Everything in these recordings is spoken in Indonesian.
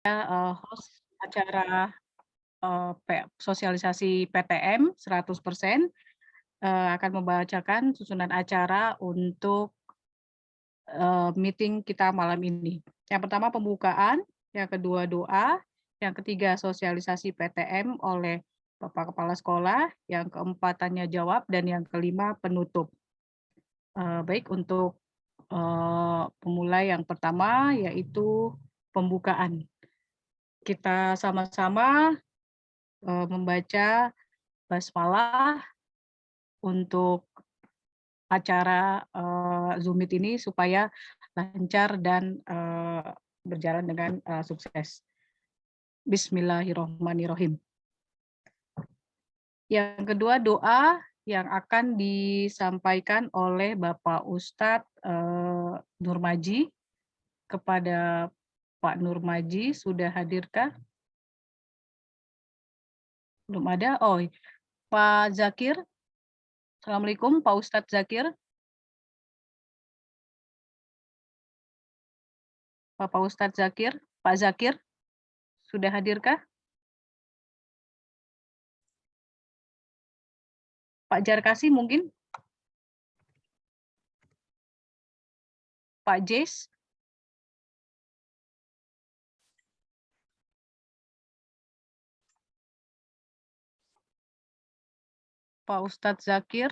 Host acara, sosialisasi PTM 100%, akan membacakan susunan acara untuk, meeting kita malam ini. Yang pertama pembukaan, yang kedua doa, yang ketiga sosialisasi PTM oleh Bapak Kepala Sekolah, yang keempat tanya jawab, dan yang kelima penutup. Baik untuk, pemulai yang pertama yaitu pembukaan. Kita sama-sama, membaca basmalah untuk acara, Zoom Meet ini supaya lancar dan, berjalan dengan, sukses. Bismillahirrahmanirrahim. Yang kedua doa yang akan disampaikan oleh Bapak Ustadz, Nurmaji. Kepada Pak Nurmaji, sudah hadirkah? Belum ada? Oh, Pak Zakir. Assalamualaikum, Pak Ustadz Zakir. Bapak Ustadz Zakir, Pak Zakir, sudah hadirkah? Pak Jarkasi mungkin? Pak Jes? Pak Ustadz Zakir,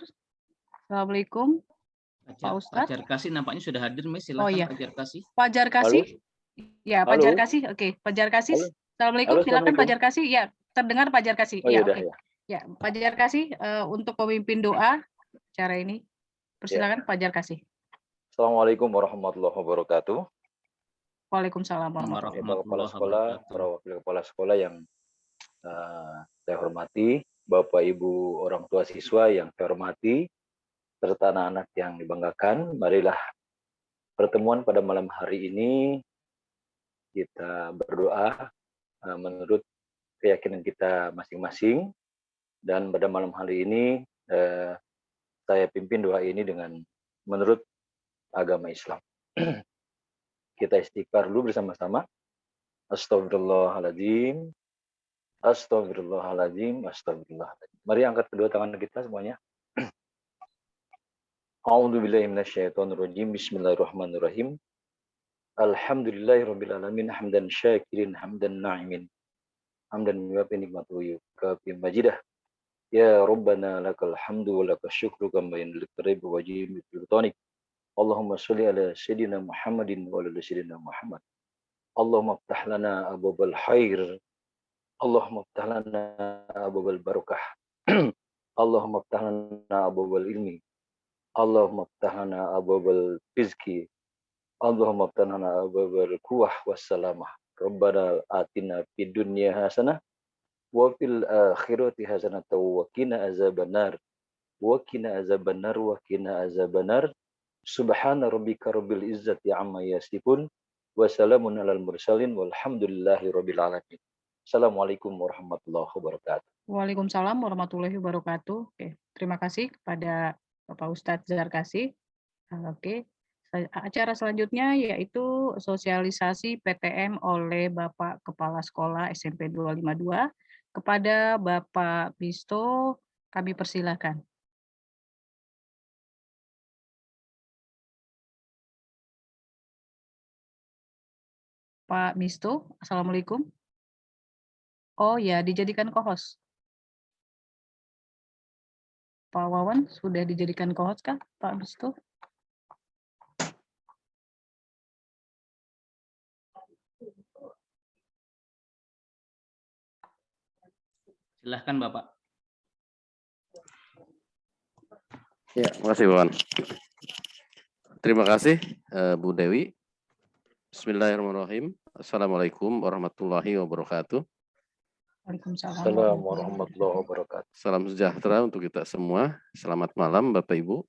Assalamualaikum. Pak Pak Ustadz. Jarkasi nampaknya sudah hadir, Miss. Oh Silakan iya. Pak Jarkasi. Pak Jarkasi? Ya, Pak Halo. Jarkasi. Oke, Pak Jarkasi. Halo. Assalamualaikum. Halo, Silakan Pak Assalamualaikum. Jarkasi. Ya, terdengar Pak Jarkasi. Oh Ya, yaudah, oke. ya. Ya, Pak Jarkasi untuk pemimpin doa acara ini. Persilakan Pak Jarkasi. Assalamualaikum warahmatullahi wabarakatuh. Waalaikumsalam warahmatullahi Bapak Kepala Warahmatullahi Sekolah, wabarakatuh. para wakil kepala sekolah yang saya hormati, Bapak Ibu orang tua siswa yang saya hormati, serta anak-anak yang dibanggakan, marilah pertemuan pada malam hari ini kita berdoa menurut keyakinan kita masing-masing, dan pada malam hari ini saya pimpin doa ini dengan menurut agama Islam. Kita istighfar dulu bersama-sama. Astagfirullahaladzim, astagfirullahaladzim, astagfirullahaladzim. Mari angkat kedua tangan kita semuanya. A'udzubillahi minasyaitonirrajim. Bismillahirrahmanirrahim. Alhamdulillahirabbil hamdan syakirin hamdan na'imin. Hamdan yuwafi nikmatahu yukafi majidah. Ya Rabbana lakal hamdu wa lakal syukru kama yanliqu wa wajib sultanik. Allahumma sholli ala sayyidina Muhammadin wa ala sayyidina Muhammad. Allahumma ftah lana abwabal khair. Allahumma ftah lana abwabal barakah. Allahumma ftah lana abwabal ilmi. Allahumma ftah lana abwabal rizki. Allahumma ftah lana abwabal quwwah wassalamah. Rabbana atina fid dunya hasanah wa fil akhirati hasanah wa qina azabannar. Wa qina azabannar wa qina azabannar. Subhana rabbika rabbil izzati amma yasifun. Wassalamun alal mursalin walhamdulillahi rabbil alamin. Assalamualaikum warahmatullahi wabarakatuh. Waalaikumsalam warahmatullahi wabarakatuh. Oke, terima kasih kepada Bapak Ustadz Zarkasi. Oke, acara selanjutnya yaitu sosialisasi PTM oleh Bapak Kepala Sekolah SMP 252. Kepada Bapak Bisto, kami persilakan. Pak Bisto, Assalamualaikum. Oh ya, dijadikan co-host. Pak Wawan sudah dijadikan co-host kah, Pak Bisto? Silahkan Bapak. Ya, makasih Wawan. Terima kasih Bu Dewi. Bismillahirrahmanirrahim. Assalamualaikum warahmatullahi wabarakatuh. Assalamualaikum warahmatullahi wabarakatuh. Salam sejahtera untuk kita semua. Selamat malam Bapak Ibu.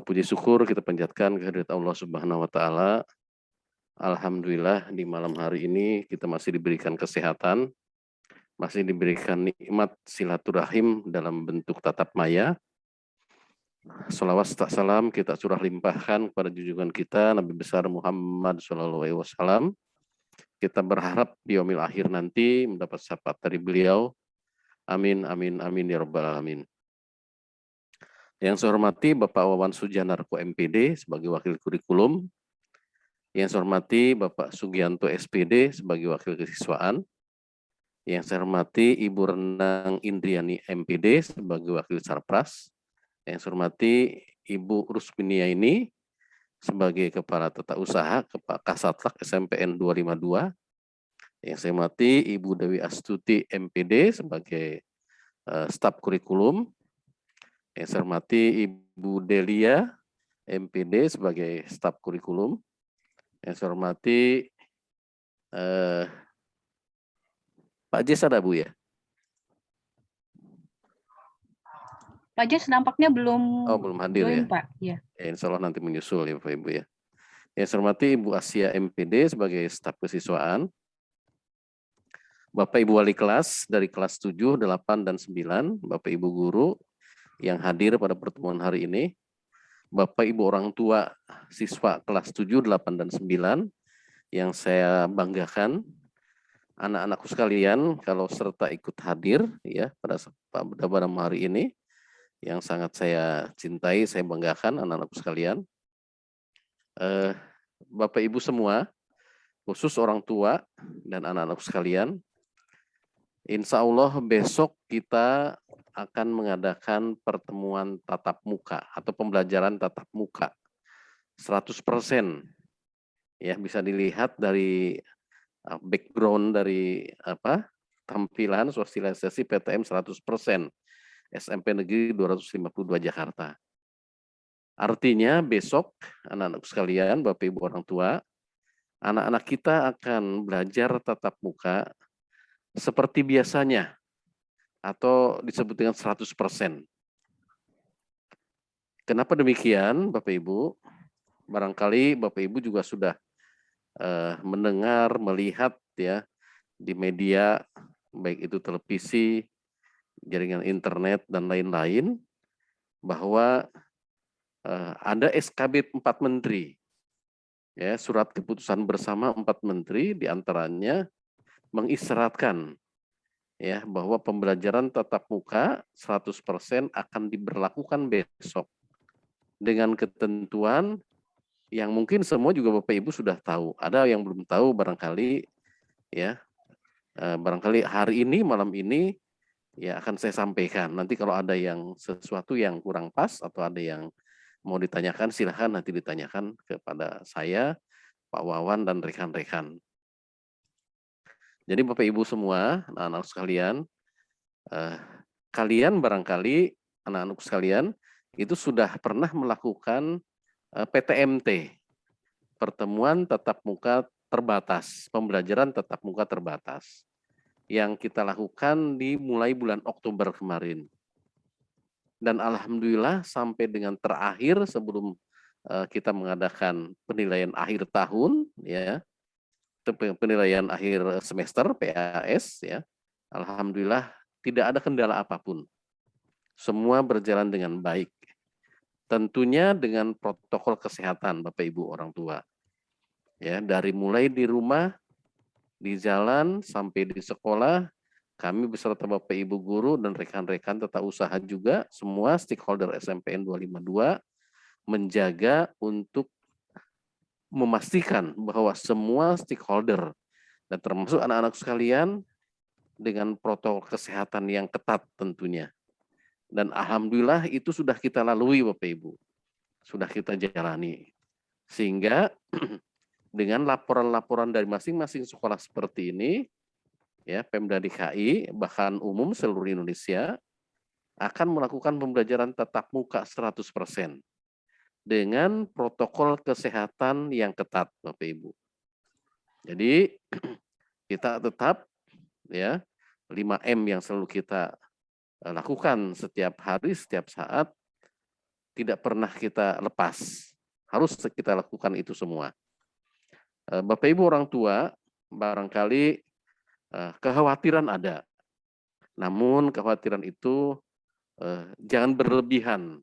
Puji syukur kita panjatkan kehadirat Allah Subhanahu wa taala. Alhamdulillah di malam hari ini kita masih diberikan kesehatan, masih diberikan nikmat silaturahim dalam bentuk tatap maya. Salawat serta salam kita curah limpahkan kepada junjungan kita Nabi besar Muhammad SAW Kita berharap di yaumil akhir nanti mendapat syafaat dari beliau. Amin, amin, amin ya rabbal alamin. Yang saya hormati Bapak Wawan Sujanarko MPD sebagai Wakil Kurikulum. Yang saya hormati Bapak Sugianto SPD sebagai Wakil Kesiswaan. Yang saya hormati Ibu Renang Indriani MPD sebagai Wakil Sarpras. Yang saya hormati Ibu Rusminia ini sebagai Kepala Tata Usaha Kasatlak SMPN 252. Yang saya hormati Ibu Dewi Astuti MPD sebagai staf kurikulum. Yang saya hormati Ibu Delia MPD sebagai staf kurikulum. Yang saya hormati Pak Jes ada Bu ya? Pak Jes nampaknya belum Belum hadir join, ya? Pak. Ya. Insya Allah nanti menyusul ya Bapak Ibu ya. Yang saya hormati Ibu Asia MPD sebagai staf kesiswaan. Bapak Ibu Wali kelas dari kelas 7, 8, dan 9. Bapak Ibu guru yang hadir pada pertemuan hari ini. Bapak Ibu orang tua siswa kelas 7, 8, dan 9 yang saya banggakan. Anak-anakku sekalian kalau serta ikut hadir ya pada malam hari ini yang sangat saya cintai, saya banggakan anak-anakku sekalian. Bapak Ibu semua, khusus orang tua dan anak-anakku sekalian, insya Allah besok kita akan mengadakan pertemuan tatap muka atau pembelajaran tatap muka 100%. Ya, bisa dilihat dari background dari tampilan sosialisasi PTM 100% SMP Negeri 252 Jakarta. Artinya besok anak-anak sekalian, Bapak Ibu orang tua, anak-anak kita akan belajar tatap muka seperti biasanya atau disebut dengan 100%. Kenapa demikian, Bapak Ibu? Barangkali Bapak Ibu juga sudah mendengar, melihat ya di media, baik itu televisi, jaringan internet, dan lain-lain, bahwa ada SKB 4 menteri, ya, surat keputusan bersama 4 menteri, diantaranya mengisyaratkan ya bahwa pembelajaran tatap muka 100% akan diberlakukan besok dengan ketentuan yang mungkin semua juga Bapak Ibu sudah tahu. Ada yang belum tahu barangkali ya, barangkali hari ini malam ini ya akan saya sampaikan. Nanti kalau ada yang sesuatu yang kurang pas atau ada yang mau ditanyakan, silahkan nanti ditanyakan kepada saya, Pak Wawan, dan rekan-rekan. Jadi Bapak Ibu semua, anak-anak sekalian, kalian barangkali, anak-anak sekalian, itu sudah pernah melakukan PTMT, pertemuan tatap muka terbatas, pembelajaran tatap muka terbatas, yang kita lakukan mulai bulan Oktober kemarin. Dan alhamdulillah sampai dengan terakhir sebelum kita mengadakan penilaian akhir tahun, ya, penilaian akhir semester PAS, ya, alhamdulillah tidak ada kendala apapun. Semua berjalan dengan baik. Tentunya dengan protokol kesehatan Bapak Ibu orang tua. Ya, dari mulai di rumah, di jalan, sampai di sekolah, kami beserta Bapak Ibu guru dan rekan-rekan tata usaha juga, semua stakeholder SMPN 252 menjaga untuk memastikan bahwa semua stakeholder dan termasuk anak-anak sekalian dengan protokol kesehatan yang ketat tentunya. Dan alhamdulillah itu sudah kita lalui Bapak Ibu. Sudah kita jalani. Sehingga dengan laporan-laporan dari masing-masing sekolah seperti ini, ya, Pemda DKI, bahkan umum seluruh Indonesia, akan melakukan pembelajaran tatap muka 100% dengan protokol kesehatan yang ketat, Bapak Ibu. Jadi kita tetap ya 5M yang selalu kita lakukan setiap hari, setiap saat, tidak pernah kita lepas. Harus kita lakukan itu semua. Bapak Ibu orang tua, barangkali kekhawatiran ada. Namun kekhawatiran itu jangan berlebihan.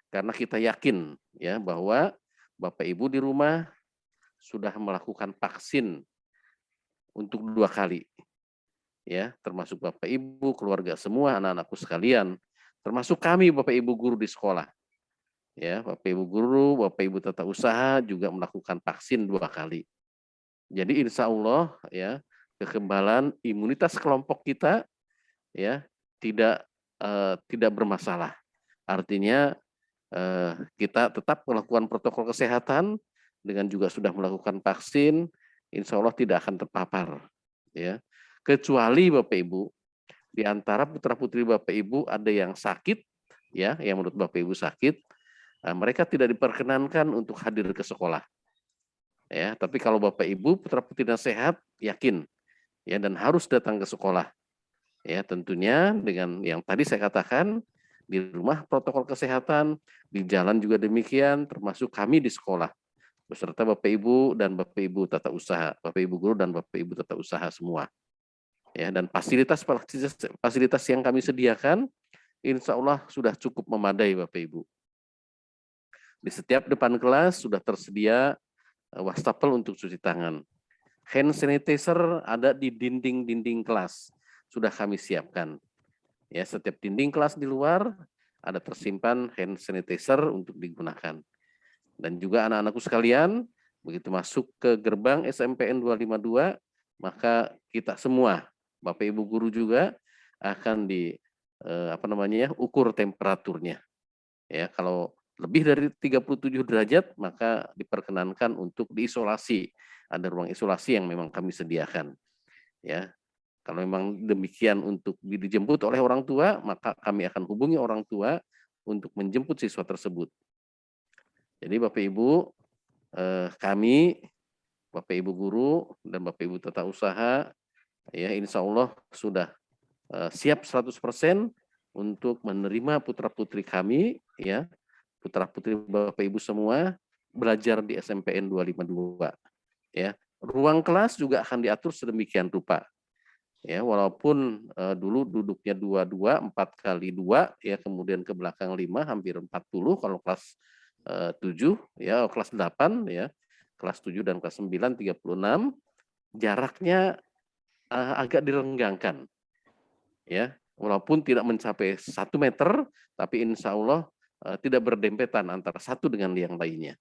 Karena kita yakin ya bahwa Bapak Ibu di rumah sudah melakukan vaksin untuk 2 kali. Ya, termasuk Bapak Ibu, keluarga semua, anak-anakku sekalian, termasuk kami Bapak Ibu guru di sekolah. Ya, Bapak Ibu guru, Bapak Ibu tata usaha juga melakukan vaksin 2 kali. Jadi insya Allah ya, kekebalan imunitas kelompok kita ya tidak bermasalah. Artinya kita tetap melakukan protokol kesehatan dengan juga sudah melakukan vaksin, insya Allah tidak akan terpapar. Ya, kecuali Bapak Ibu di antara putra putri Bapak Ibu ada yang sakit, ya, yang menurut Bapak Ibu sakit, mereka tidak diperkenankan untuk hadir ke sekolah. Ya, tapi kalau Bapak Ibu putra putrinya sehat, yakin, ya, dan harus datang ke sekolah. Ya, tentunya dengan yang tadi saya katakan, di rumah protokol kesehatan, di jalan juga demikian, termasuk kami di sekolah, beserta Bapak Ibu dan Bapak Ibu tata usaha, Bapak Ibu guru dan Bapak Ibu tata usaha semua. Ya, dan fasilitas yang kami sediakan, insya Allah sudah cukup memadai Bapak Ibu. Di setiap depan kelas sudah tersedia wastafel untuk cuci tangan. Hand sanitizer ada di dinding-dinding kelas, sudah kami siapkan. Ya, setiap dinding kelas di luar ada tersimpan hand sanitizer untuk digunakan. Dan juga anak-anakku sekalian, begitu masuk ke gerbang SMPN 252, maka kita semua, Bapak Ibu guru juga akan ukur temperaturnya. Ya, kalau lebih dari 37 derajat, maka diperkenankan untuk diisolasi. Ada ruang isolasi yang memang kami sediakan. Ya, kalau memang demikian untuk dijemput oleh orang tua, maka kami akan hubungi orang tua untuk menjemput siswa tersebut. Jadi Bapak Ibu, kami, Bapak Ibu guru dan Bapak Ibu tata usaha, ya insya Allah sudah siap 100% untuk menerima putra putri kami, ya putra putri Bapak Ibu semua belajar di SMPN 252. Ya, ruang kelas juga akan diatur sedemikian rupa. Ya, walaupun dulu duduknya 22, 4x2, ya kemudian ke belakang 5, hampir 40 kalau kelas 7, ya kelas 8, ya kelas 7 dan kelas 9 36, jaraknya agak direnggangkan. Ya, walaupun tidak mencapai 1 meter, tapi insya Allah tidak berdempetan antara satu dengan yang lainnya.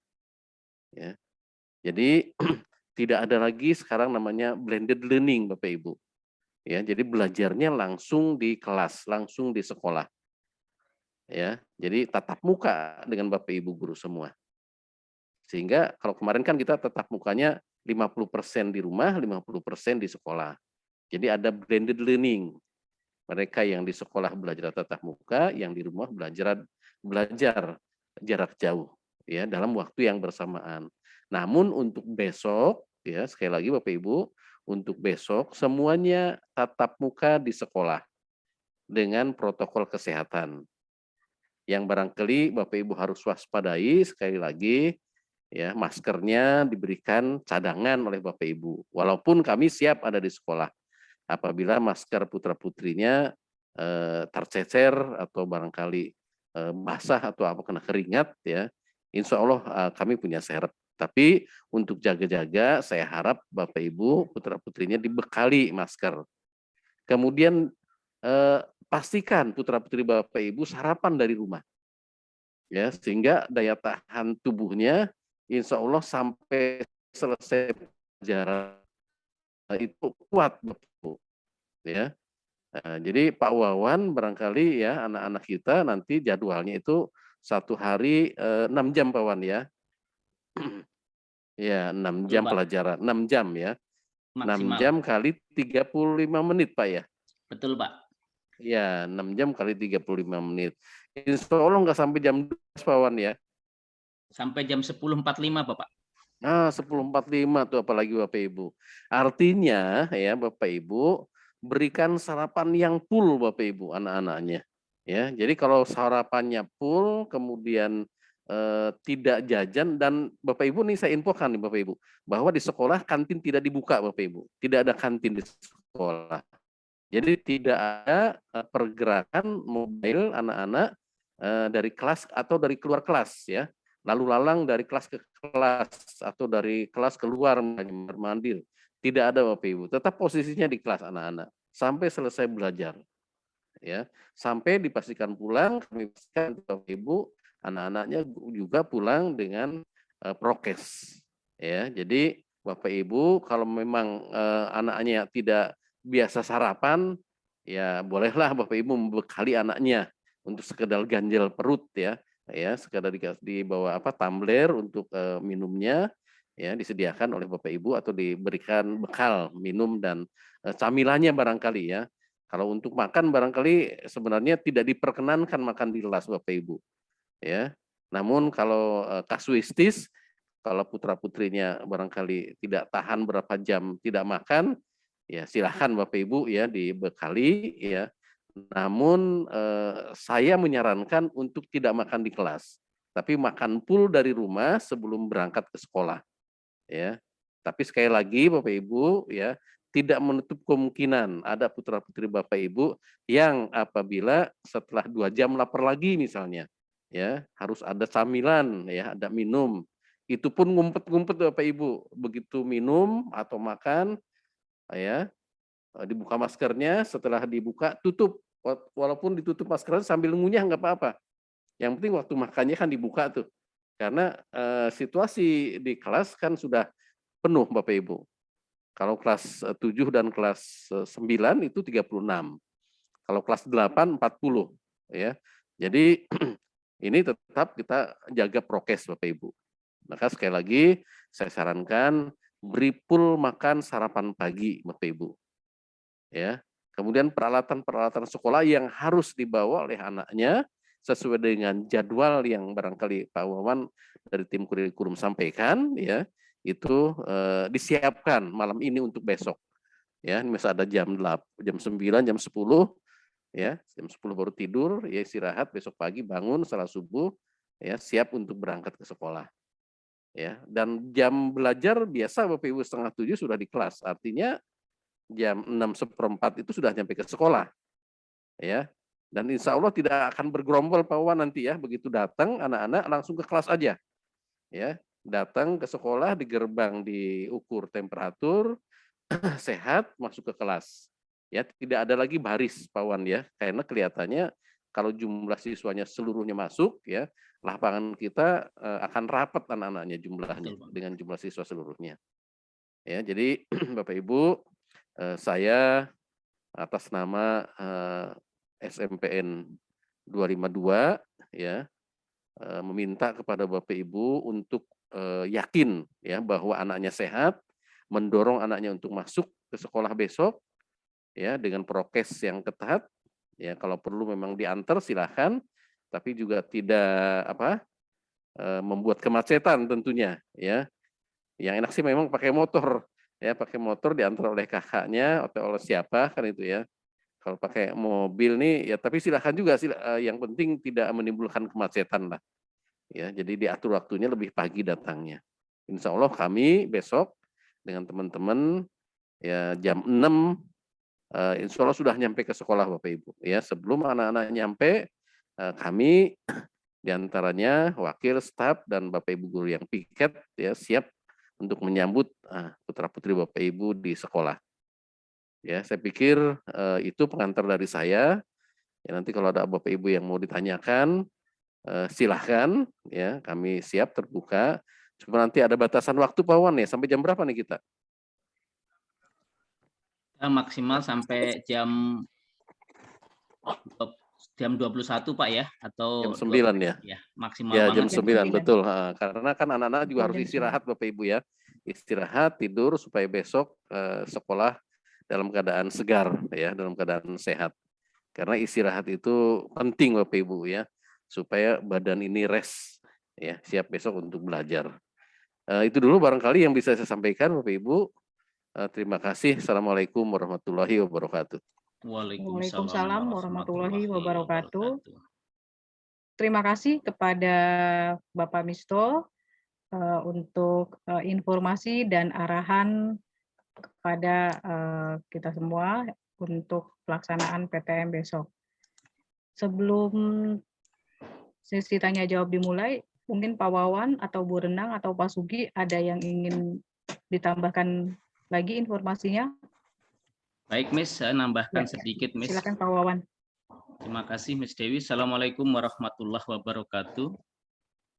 Ya, jadi tidak ada lagi sekarang namanya blended learning Bapak Ibu. Ya, jadi belajarnya langsung di kelas, langsung di sekolah. Ya, jadi tatap muka dengan Bapak Ibu guru semua. Sehingga kalau kemarin kan kita tatap mukanya 50% di rumah, 50% di sekolah. Jadi ada blended learning. Mereka yang di sekolah belajar tatap muka, yang di rumah belajar jarak jauh, ya dalam waktu yang bersamaan. Namun untuk besok, ya sekali lagi Bapak Ibu, untuk besok semuanya tatap muka di sekolah dengan protokol kesehatan. Yang barangkali Bapak Ibu harus waspadai sekali lagi, ya maskernya diberikan cadangan oleh Bapak Ibu. Walaupun kami siap ada di sekolah, apabila masker putra putrinya tercecer atau barangkali basah atau apa kena keringat, ya insya Allah kami punya serep. Tapi untuk jaga-jaga, saya harap Bapak Ibu putra putrinya dibekali masker. Kemudian pastikan putra putri Bapak Ibu sarapan dari rumah, ya sehingga daya tahan tubuhnya insya Allah sampai selesai pelajaran itu kuat, Bapak Ibu. Ya, jadi Pak Wawan barangkali ya anak-anak kita nanti jadwalnya itu 1 hari 6 jam Pak Wawan ya. Ya, 6 jam pelajaran, 6 jam ya. Maksimal. 6 jam kali 35 menit Pak ya. Betul Pak. Ya, 6 jam kali 35 menit. Insya Allah nggak sampai jam 12 Pak Wan ya. Sampai jam 10.45 Bapak. Nah, 10.45 tuh apalagi Bapak Ibu. Artinya ya Bapak Ibu berikan sarapan yang full Bapak Ibu anak-anaknya. Ya, jadi kalau sarapannya full kemudian tidak jajan, dan Bapak Ibu nih saya infokan nih Bapak Ibu bahwa di sekolah kantin tidak dibuka Bapak Ibu. Tidak ada kantin di sekolah. Jadi tidak ada pergerakan mobile anak-anak dari kelas atau dari keluar kelas ya. Lalu lalang dari kelas ke kelas atau dari kelas keluar mandir. tidak ada Bapak Ibu. Tetap posisinya di kelas anak-anak sampai selesai belajar. Ya, sampai dipastikan pulang, kami pastikan Bapak Ibu anak-anaknya juga pulang dengan prokes. Ya, jadi Bapak Ibu kalau memang anaknya tidak biasa sarapan, ya bolehlah Bapak Ibu membekali anaknya untuk sekedar ganjel perut ya, sekedar dibawa tumbler untuk minumnya, ya disediakan oleh Bapak Ibu atau diberikan bekal minum dan camilannya barangkali ya. Kalau untuk makan barangkali sebenarnya tidak diperkenankan makan di kelas Bapak Ibu, ya. Namun kalau kasuistis, kalau putra-putrinya barangkali tidak tahan berapa jam tidak makan, ya silahkan Bapak Ibu ya dibekali ya. Namun saya menyarankan untuk tidak makan di kelas, tapi makan full dari rumah sebelum berangkat ke sekolah, ya. Tapi sekali lagi Bapak Ibu ya, tidak menutup kemungkinan ada putra-putri Bapak Ibu yang apabila setelah 2 jam lapar lagi misalnya, ya harus ada camilan, ya ada minum. Itu pun ngumpet-ngumpet Bapak Ibu, begitu minum atau makan, ya dibuka maskernya, setelah dibuka tutup. Walaupun ditutup maskernya sambil ngunyah nggak apa-apa. Yang penting waktu makannya kan dibuka tuh. Karena situasi di kelas kan sudah penuh Bapak Ibu. Kalau kelas 7 dan kelas 9 itu 36. Kalau kelas 8 40 ya. Jadi ini tetap kita jaga prokes Bapak Ibu. Maka sekali lagi saya sarankan beri full makan sarapan pagi Bapak Ibu. Ya. Kemudian peralatan-peralatan sekolah yang harus dibawa oleh anaknya sesuai dengan jadwal yang barangkali Pak Wawan dari tim kurikulum sampaikan ya. Itu disiapkan malam ini untuk besok. Ya, misalnya ada jam 9, jam 10 ya, jam 10 baru tidur, ya istirahat, besok pagi bangun salat subuh ya, siap untuk berangkat ke sekolah. Ya, dan jam belajar biasa Bapak Ibu 6:30 sudah di kelas. Artinya jam 6:15 itu sudah nyampe ke sekolah. Ya. Dan insya Allah tidak akan bergerombol Pak Wawan nanti ya, begitu datang anak-anak langsung ke kelas aja. Ya, datang ke sekolah di gerbang diukur temperatur, sehat masuk ke kelas. Ya, tidak ada lagi baris Pak Wan ya, karena kelihatannya kalau jumlah siswanya seluruhnya masuk ya, lapangan kita akan rapat anak-anaknya jumlahnya dengan jumlah siswa seluruhnya. Ya, jadi Bapak Ibu, saya atas nama SMPN 252 ya meminta kepada Bapak Ibu untuk yakin ya bahwa anaknya sehat, mendorong anaknya untuk masuk ke sekolah besok ya dengan prokes yang ketat ya, kalau perlu memang diantar silahkan, tapi juga tidak membuat kemacetan tentunya ya. Yang enak sih memang pakai motor ya, pakai motor diantar oleh kakaknya atau oleh siapa kan itu ya. Kalau pakai mobil nih ya, tapi silahkan juga yang penting tidak menimbulkan kemacetan lah. Ya, jadi diatur waktunya lebih pagi datangnya. Insya Allah kami besok dengan teman-teman ya jam 6 insya Allah sudah nyampe ke sekolah Bapak Ibu. Ya, sebelum anak-anak nyampe kami diantaranya wakil staf dan Bapak Ibu guru yang piket ya siap untuk menyambut putra-putri Bapak Ibu di sekolah. Ya, saya pikir itu pengantar dari saya. Ya, nanti kalau ada Bapak Ibu yang mau ditanyakan, silahkan. Ya, kami siap terbuka. Cuma nanti ada batasan waktu Pak Wan ya, sampai jam berapa nih kita? Maksimal sampai jam 21 Pak ya, atau jam 9 ya? Ya, maksimal ya banget. Jam 9, betul. Karena kan anak-anak juga harus istirahat Bapak Ibu ya. Istirahat, tidur supaya besok sekolah dalam keadaan segar ya, dalam keadaan sehat. Karena istirahat itu penting Bapak Ibu ya, supaya badan ini rest ya, siap besok untuk belajar. Itu dulu barangkali yang bisa saya sampaikan Bapak Ibu. Terima kasih. Assalamualaikum warahmatullahi wabarakatuh. Waalaikumsalam warahmatullahi wabarakatuh. Terima kasih kepada Bapak Misto untuk informasi dan arahan kepada kita semua untuk pelaksanaan PTM besok. Sebelum sesi tanya jawab dimulai, mungkin Pak Wawan atau Bu Renang atau Pak Sugi ada yang ingin ditambahkan lagi informasinya? Baik, Miss, saya nambahkan Ya, sedikit, Miss. silakan Pak Wawan. Terima kasih, Miss Dewi. Assalamualaikum warahmatullahi wabarakatuh.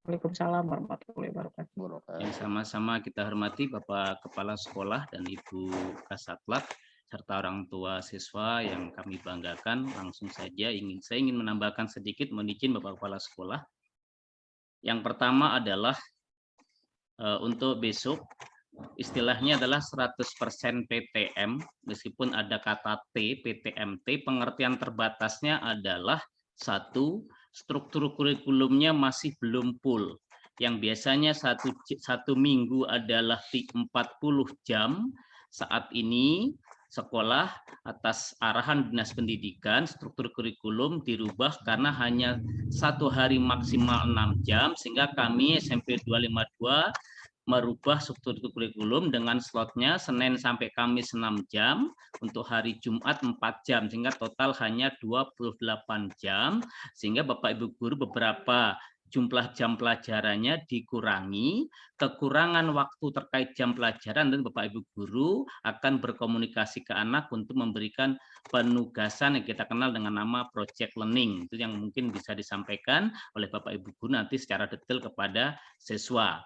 Waalaikumsalam warahmatullahi wabarakatuh. Yang sama-sama kita hormati Bapak Kepala Sekolah dan Ibu Kasatlat serta orang tua siswa yang kami banggakan. Langsung saja saya ingin menambahkan sedikit, mohon izin Bapak Kepala Sekolah. Yang pertama adalah untuk besok istilahnya adalah 100% PTM, meskipun ada kata T, PTMT, pengertian terbatasnya adalah satu, struktur kurikulumnya masih belum full. Yang biasanya satu minggu adalah 40 jam, saat ini sekolah atas arahan Dinas Pendidikan, struktur kurikulum dirubah karena hanya 1 hari maksimal 6 jam, sehingga kami SMP 252 merubah struktur kurikulum dengan slotnya Senin sampai Kamis 6 jam, untuk hari Jumat 4 jam, sehingga total hanya 28 jam, sehingga Bapak Ibu Guru beberapa jumlah jam pelajarannya dikurangi, kekurangan waktu terkait jam pelajaran, dan Bapak Ibu Guru akan berkomunikasi ke anak untuk memberikan penugasan yang kita kenal dengan nama project learning. Itu yang mungkin bisa disampaikan oleh Bapak Ibu Guru nanti secara detail kepada siswa.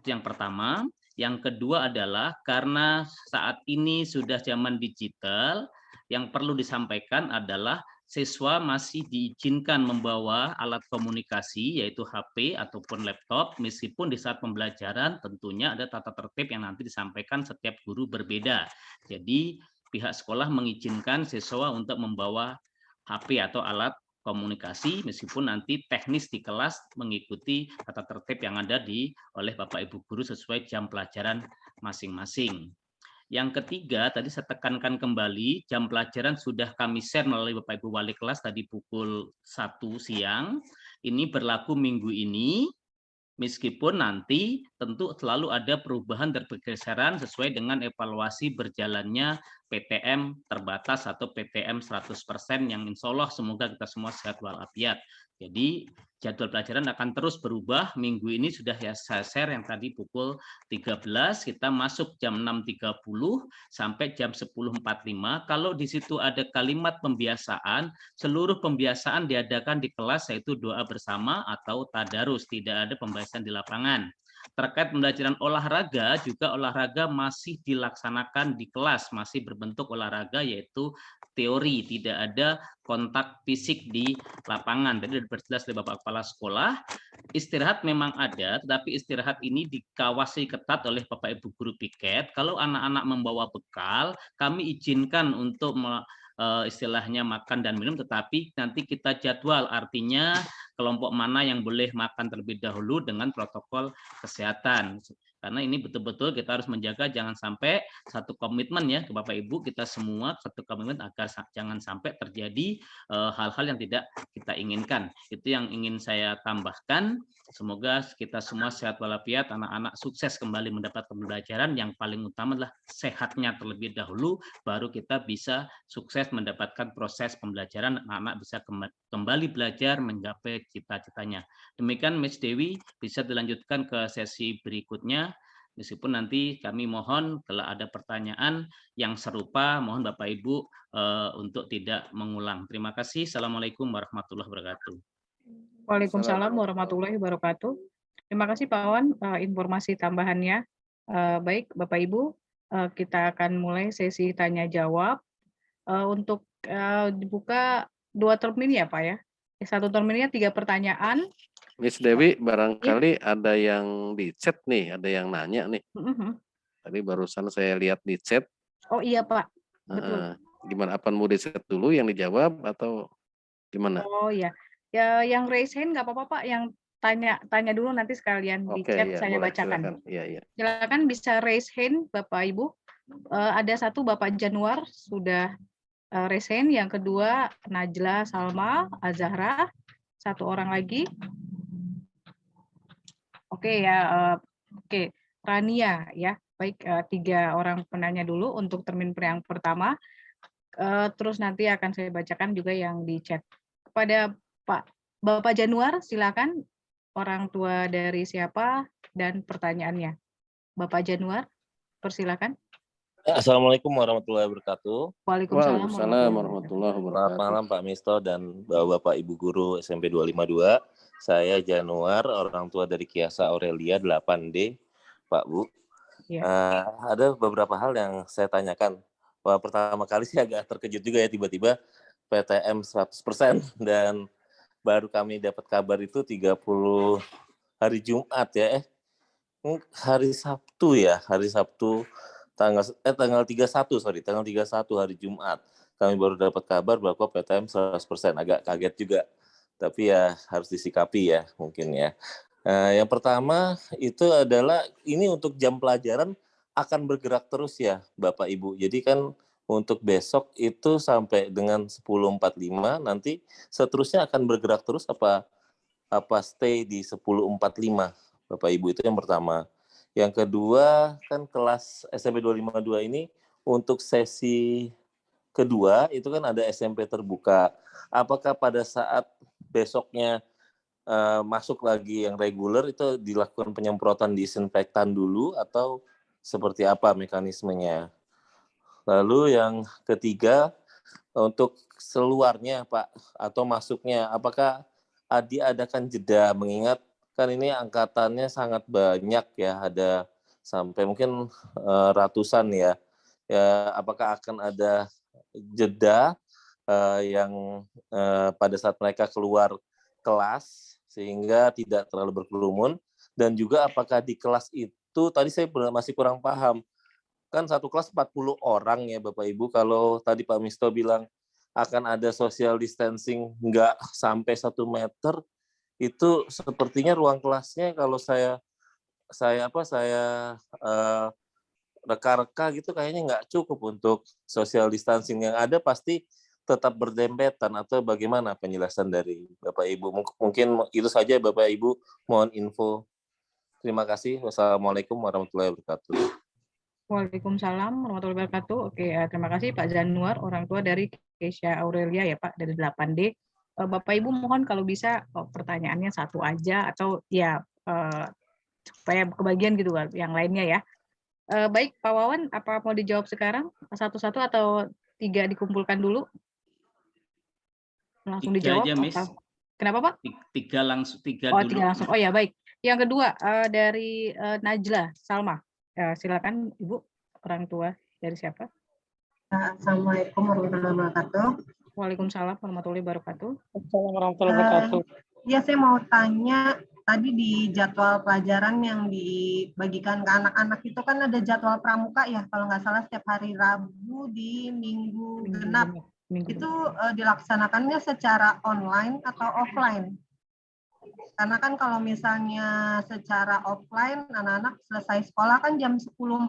Itu yang pertama. Yang kedua adalah karena saat ini sudah zaman digital, yang perlu disampaikan adalah siswa masih diizinkan membawa alat komunikasi yaitu HP ataupun laptop, meskipun di saat pembelajaran tentunya ada tata tertib yang nanti disampaikan setiap guru berbeda. Jadi pihak sekolah mengizinkan siswa untuk membawa HP atau alat komunikasi, meskipun nanti teknis di kelas mengikuti tata tertib yang ada oleh Bapak Ibu Guru sesuai jam pelajaran masing-masing. Yang ketiga, tadi saya tekankan kembali, jam pelajaran sudah kami share melalui Bapak Ibu Wali kelas tadi pukul 1 siang. Ini berlaku minggu ini, meskipun nanti tentu selalu ada perubahan dan pergeseran sesuai dengan evaluasi berjalannya PTM terbatas atau PTM 100% yang insya Allah semoga kita semua sehat walafiat. Jadi jadwal pelajaran akan terus berubah. Minggu ini sudah ya saya share yang tadi pukul 13, kita masuk jam 6.30 sampai jam 10.45. Kalau di situ ada kalimat pembiasaan, seluruh pembiasaan diadakan di kelas, yaitu doa bersama atau tadarus, tidak ada pembahasan di lapangan. Terkait pembelajaran olahraga, juga olahraga masih dilaksanakan di kelas, masih berbentuk olahraga yaitu teori, tidak ada kontak fisik di lapangan. Tadi sudah diperjelas oleh Bapak Kepala Sekolah. Istirahat memang ada, tetapi istirahat ini dikawasi ketat oleh Bapak Ibu Guru piket. Kalau anak-anak membawa bekal, kami izinkan untuk istilahnya makan dan minum, tetapi nanti kita jadwal, artinya kelompok mana yang boleh makan terlebih dahulu dengan protokol kesehatan. Karena ini betul-betul kita harus menjaga jangan sampai satu komitmen ya ke Bapak Ibu, kita semua satu komitmen agar jangan sampai terjadi hal-hal yang tidak kita inginkan. Itu yang ingin saya tambahkan. Semoga kita semua sehat walafiat, anak-anak sukses kembali mendapat pembelajaran. Yang paling utama adalah sehatnya terlebih dahulu, baru kita bisa sukses mendapatkan proses pembelajaran, anak-anak bisa kembali belajar menggapai cita-citanya. Demikian Miss Dewi, bisa dilanjutkan ke sesi berikutnya. Meskipun nanti kami mohon kalau ada pertanyaan yang serupa, mohon Bapak Ibu untuk tidak mengulang. Terima kasih. Assalamualaikum warahmatullahi wabarakatuh. Waalaikumsalam warahmatullahi wabarakatuh. Terima kasih Pak Wan informasi tambahannya. Baik Bapak Ibu, kita akan mulai sesi tanya jawab. Untuk dibuka 2 termin ya Pak ya. Satu terminnya 3 pertanyaan. Miss Dewi, barangkali ada yang di chat nih, ada yang nanya nih. Tadi barusan saya lihat di chat. Oh iya Pak, betul. Gimana, apa mau di chat dulu yang dijawab atau gimana? Oh iya, ya yang raise hand nggak apa-apa Pak, yang tanya dulu nanti sekalian di chat ya, saya boleh, bacakan. silakan. Silakan bisa raise hand Bapak Ibu. Ada satu Bapak Januar sudah raise hand, yang kedua Najla Salma Azahra, satu orang lagi. Oke ya, oke Rania ya. Baik, 3 orang penanya dulu untuk termin yang pertama. Terus nanti akan saya bacakan juga yang di chat. Kepada Bapak Januar, silakan orang tua dari siapa dan pertanyaannya. Bapak Januar, persilakan. Assalamualaikum warahmatullahi wabarakatuh. Waalaikumsalam Waalaikumsalam warahmatullahi warahmatullahi Selamat wabarakatuh. malam Pak Misto dan Bapak Ibu Guru SMP 252. Saya Januar, orang tua dari Kiasa Aurelia 8D, Pak Bu. Ya. Ada beberapa hal yang saya tanyakan. Wah, pertama kali sih agak terkejut juga ya tiba-tiba PTM 100% dan baru kami dapat kabar itu 30 hari Jumat ya. Hari Sabtu ya, hari Sabtu tanggal 31 hari Jumat. Kami baru dapat kabar bahwa PTM 100%, agak kaget juga. Tapi ya harus disikapi ya mungkin ya. Yang pertama itu adalah ini untuk jam pelajaran akan bergerak terus ya Bapak Ibu. Jadi kan untuk besok itu sampai dengan 10.45 nanti seterusnya akan bergerak terus apa stay di 10.45 Bapak Ibu, itu yang pertama. Yang kedua kan kelas SMP 252 ini untuk sesi kedua itu kan ada SMP terbuka. Apakah pada saat besoknya masuk lagi yang reguler itu dilakukan penyemprotan disinfektan dulu atau seperti apa mekanismenya? Lalu yang ketiga untuk seluarnya Pak atau masuknya apakah diadakan jeda, mengingat kan ini angkatannya sangat banyak ya, ada sampai mungkin ratusan ya. Apakah akan ada jeda yang pada saat mereka keluar kelas sehingga tidak terlalu berkerumun, dan juga apakah di kelas itu tadi saya masih kurang paham, kan satu kelas 40 orang ya Bapak Ibu, kalau tadi Pak Misto bilang akan ada social distancing nggak sampai 1 meter, itu sepertinya ruang kelasnya kalau saya reka-reka gitu kayaknya nggak cukup untuk social distancing. Yang ada pasti tetap berdempetan, atau bagaimana penjelasan dari Bapak Ibu? Mungkin itu saja Bapak Ibu, mohon info. Terima kasih. Wassalamualaikum warahmatullahi wabarakatuh. Waalaikumsalam warahmatullahi wabarakatuh. Oke, terima kasih Pak Januar, orang tua dari Keisha Aurelia ya Pak, dari 8D. Bapak Ibu mohon kalau bisa pertanyaannya satu aja atau ya supaya kebagian gitu kan yang lainnya ya. Baik Pak Wawan, apa mau dijawab sekarang satu-satu atau 3 dikumpulkan dulu? Langsung 3 dijawab aja, Miss. atau kenapa Pak? 3 langsung, 3 Oh, dulu. 3 langsung. Oh ya, baik. Yang kedua dari Najla Salma. Silakan Ibu, orang tua dari siapa? Assalamualaikum warahmatullahi wabarakatuh. Waalaikumsalam warahmatullahi wabarakatuh. Assalamualaikum warahmatullahi wabarakatuh. Ya, saya mau tanya, tadi di jadwal pelajaran yang dibagikan ke anak-anak itu kan ada jadwal pramuka ya, kalau nggak salah setiap hari Rabu di Minggu Genap. Itu dilaksanakannya secara online atau offline? Karena kan kalau misalnya secara offline, anak-anak selesai sekolah kan jam 10.45,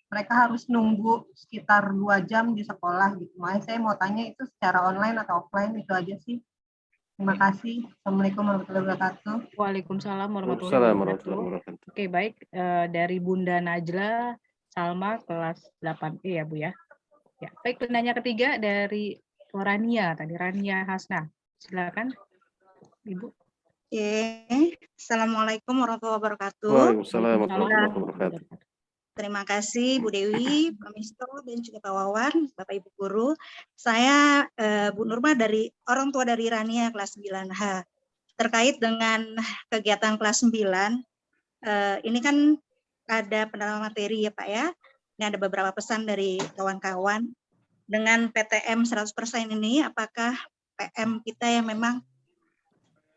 mereka harus nunggu sekitar 2 jam di sekolah gitu. Makanya saya mau tanya itu secara online atau offline, itu aja sih. Terima kasih. Assalamualaikum warahmatullahi wabarakatuh. Waalaikumsalam warahmatullahi wabarakatuh. Wabarakatuh. Oke, baik. Dari Bunda Najla Salma kelas 8E ya Bu ya. Ya, baik, penanya ketiga dari Rania tadi, Rania Hasna. Silakan Ibu. Oke, Assalamualaikum warahmatullahi wabarakatuh. Waalaikumsalam warahmatullahi wabarakatuh. Terima kasih Bu Dewi, Pak Misto, dan juga Pak Wawan, Bapak Ibu Guru. Saya Bu Nurma, dari orang tua dari Rania kelas 9H. Terkait dengan kegiatan kelas 9, ini kan ada pendalaman materi ya Pak ya. Ini ada beberapa pesan dari kawan-kawan. Dengan PTM 100% ini, apakah PM kita yang memang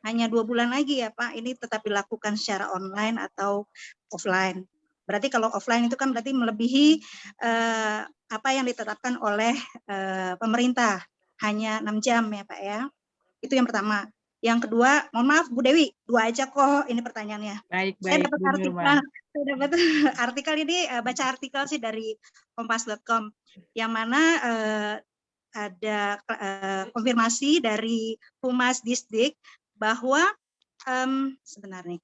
hanya 2 bulan lagi ya Pak, ini tetap dilakukan secara online atau offline? Berarti kalau offline itu kan berarti melebihi apa yang ditetapkan oleh pemerintah, hanya 6 jam ya Pak ya. Itu yang pertama. Yang kedua, mohon maaf Bu Dewi, 2 aja kok ini pertanyaannya. Baik, Saya baik. dapat artikel ini, baca artikel sih dari kompas.com, yang mana ada konfirmasi dari Humas Disdik bahwa sebenarnya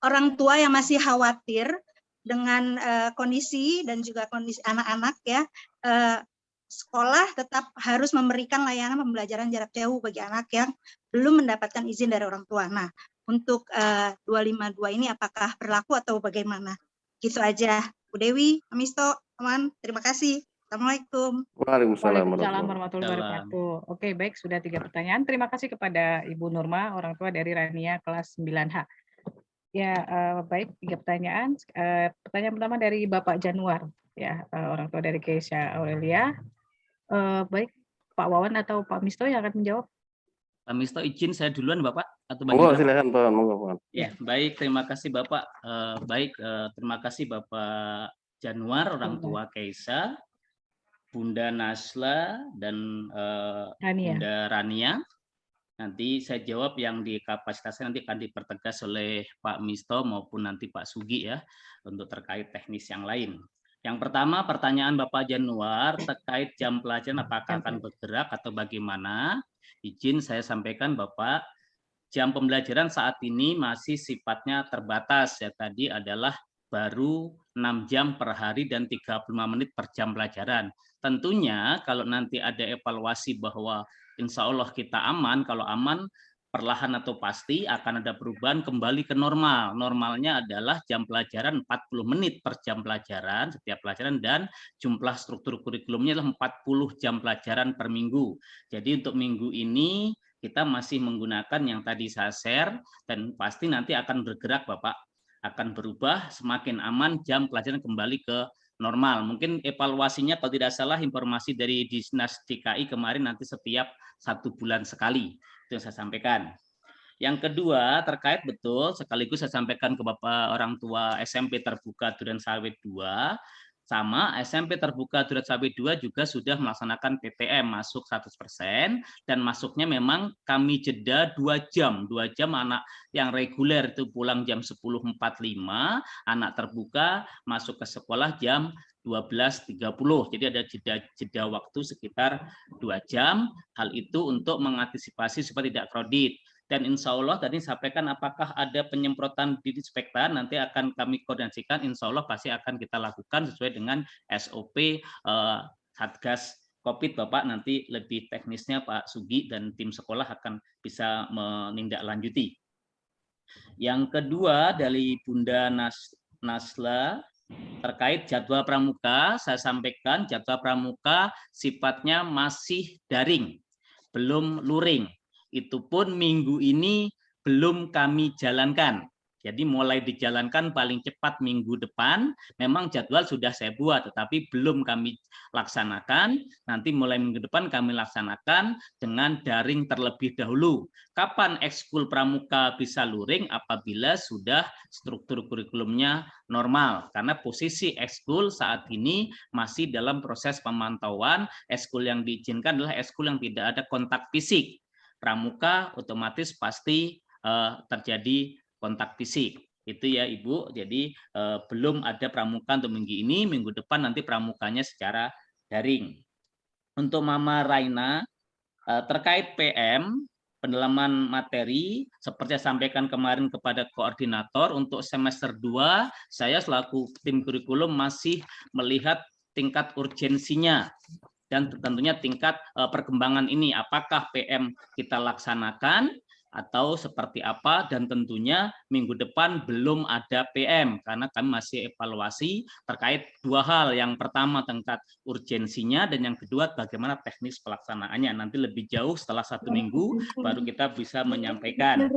orang tua yang masih khawatir dengan kondisi dan juga kondisi anak-anak ya, sekolah tetap harus memberikan layanan pembelajaran jarak jauh bagi anak yang belum mendapatkan izin dari orang tua. Nah, untuk 252 ini apakah berlaku atau bagaimana? Gitu aja. Bu Dewi, Pak Misto, teman, terima kasih. Assalamualaikum. Waalaikumsalam Waalaikumsalam warahmatullahi warahmatullahi wabarakatuh. Oke, baik, sudah 3 pertanyaan. Terima kasih kepada Ibu Nurma, orang tua dari Rania kelas 9H. Ya, baik, 3 pertanyaan. Pertanyaan pertama dari Bapak Januar, ya, orang tua dari Keisha Aurelia. Baik, Pak Wawan atau Pak Misto yang akan menjawab? Pak Misto, izin saya duluan Bapak atau Monggo bagaimana? silakan Pak, monggo Pak. Ya, baik, terima kasih Bapak. Terima kasih Bapak Januar, orang tua Keisha, Bunda Nasla, dan Rania. Bunda Rania. Nanti saya jawab yang di kapasitasnya nanti akan dipertegas oleh Pak Misto maupun nanti Pak Sugi ya, untuk terkait teknis yang lain. Yang pertama, pertanyaan Bapak Januar terkait jam pelajaran apakah akan bergerak atau bagaimana. Izin saya sampaikan Bapak, jam pembelajaran saat ini masih sifatnya terbatas ya, tadi adalah baru 6 jam per hari dan 35 menit per jam pelajaran. Tentunya kalau nanti ada evaluasi bahwa insya Allah kita aman, kalau aman perlahan atau pasti akan ada perubahan kembali ke normal. Normalnya adalah jam pelajaran 40 menit per jam pelajaran, setiap pelajaran, dan jumlah struktur kurikulumnya adalah 40 jam pelajaran per minggu. Jadi untuk minggu ini kita masih menggunakan yang tadi saya share, dan pasti nanti akan bergerak Bapak, akan berubah semakin aman, jam pelajaran kembali ke normal. Mungkin evaluasinya kalau tidak salah informasi dari Dinas DKI kemarin nanti setiap 1 bulan sekali. Itu yang saya sampaikan. Yang kedua terkait betul, sekaligus saya sampaikan ke Bapak orang tua SMP Terbuka Durensawit 2, sama SMP Terbuka Durensawit 2 juga sudah melaksanakan PTM masuk 100%, dan masuknya memang kami jeda 2 jam. 2 jam anak yang reguler itu pulang jam 10.45, anak terbuka masuk ke sekolah jam 12.30. Jadi ada jeda waktu sekitar 2 jam. Hal itu untuk mengantisipasi supaya tidak crowded. Dan insya Allah tadi sampaikan apakah ada penyemprotan disinfektan, nanti akan kami koordinasikan, insya Allah pasti akan kita lakukan sesuai dengan SOP Satgas COVID Bapak, nanti lebih teknisnya Pak Sugi dan tim sekolah akan bisa menindaklanjuti. Yang kedua dari Bunda Nasla terkait jadwal pramuka, saya sampaikan jadwal pramuka sifatnya masih daring, belum luring. Itu pun minggu ini belum kami jalankan. Jadi mulai dijalankan paling cepat minggu depan. Memang jadwal sudah saya buat, tetapi belum kami laksanakan. Nanti mulai minggu depan kami laksanakan dengan daring terlebih dahulu. Kapan ekskul pramuka bisa luring? Apabila sudah struktur kurikulumnya normal. Karena posisi ekskul saat ini masih dalam proses pemantauan. Ekskul yang diizinkan adalah ekskul yang tidak ada kontak fisik. Pramuka otomatis pasti terjadi kontak fisik. Itu ya Ibu, jadi belum ada pramuka untuk minggu ini, minggu depan nanti pramukanya secara daring. Untuk Mama Raina, terkait PM, pendalaman materi, seperti saya sampaikan kemarin kepada koordinator, untuk semester 2, saya selaku tim kurikulum masih melihat tingkat urgensinya, dan tentunya tingkat perkembangan ini, apakah PM kita laksanakan atau seperti apa, dan tentunya minggu depan belum ada PM karena kami masih evaluasi terkait 2 hal. Yang pertama tingkat urgensinya, dan yang kedua bagaimana teknis pelaksanaannya. Nanti lebih jauh setelah 1 minggu baru kita bisa menyampaikan.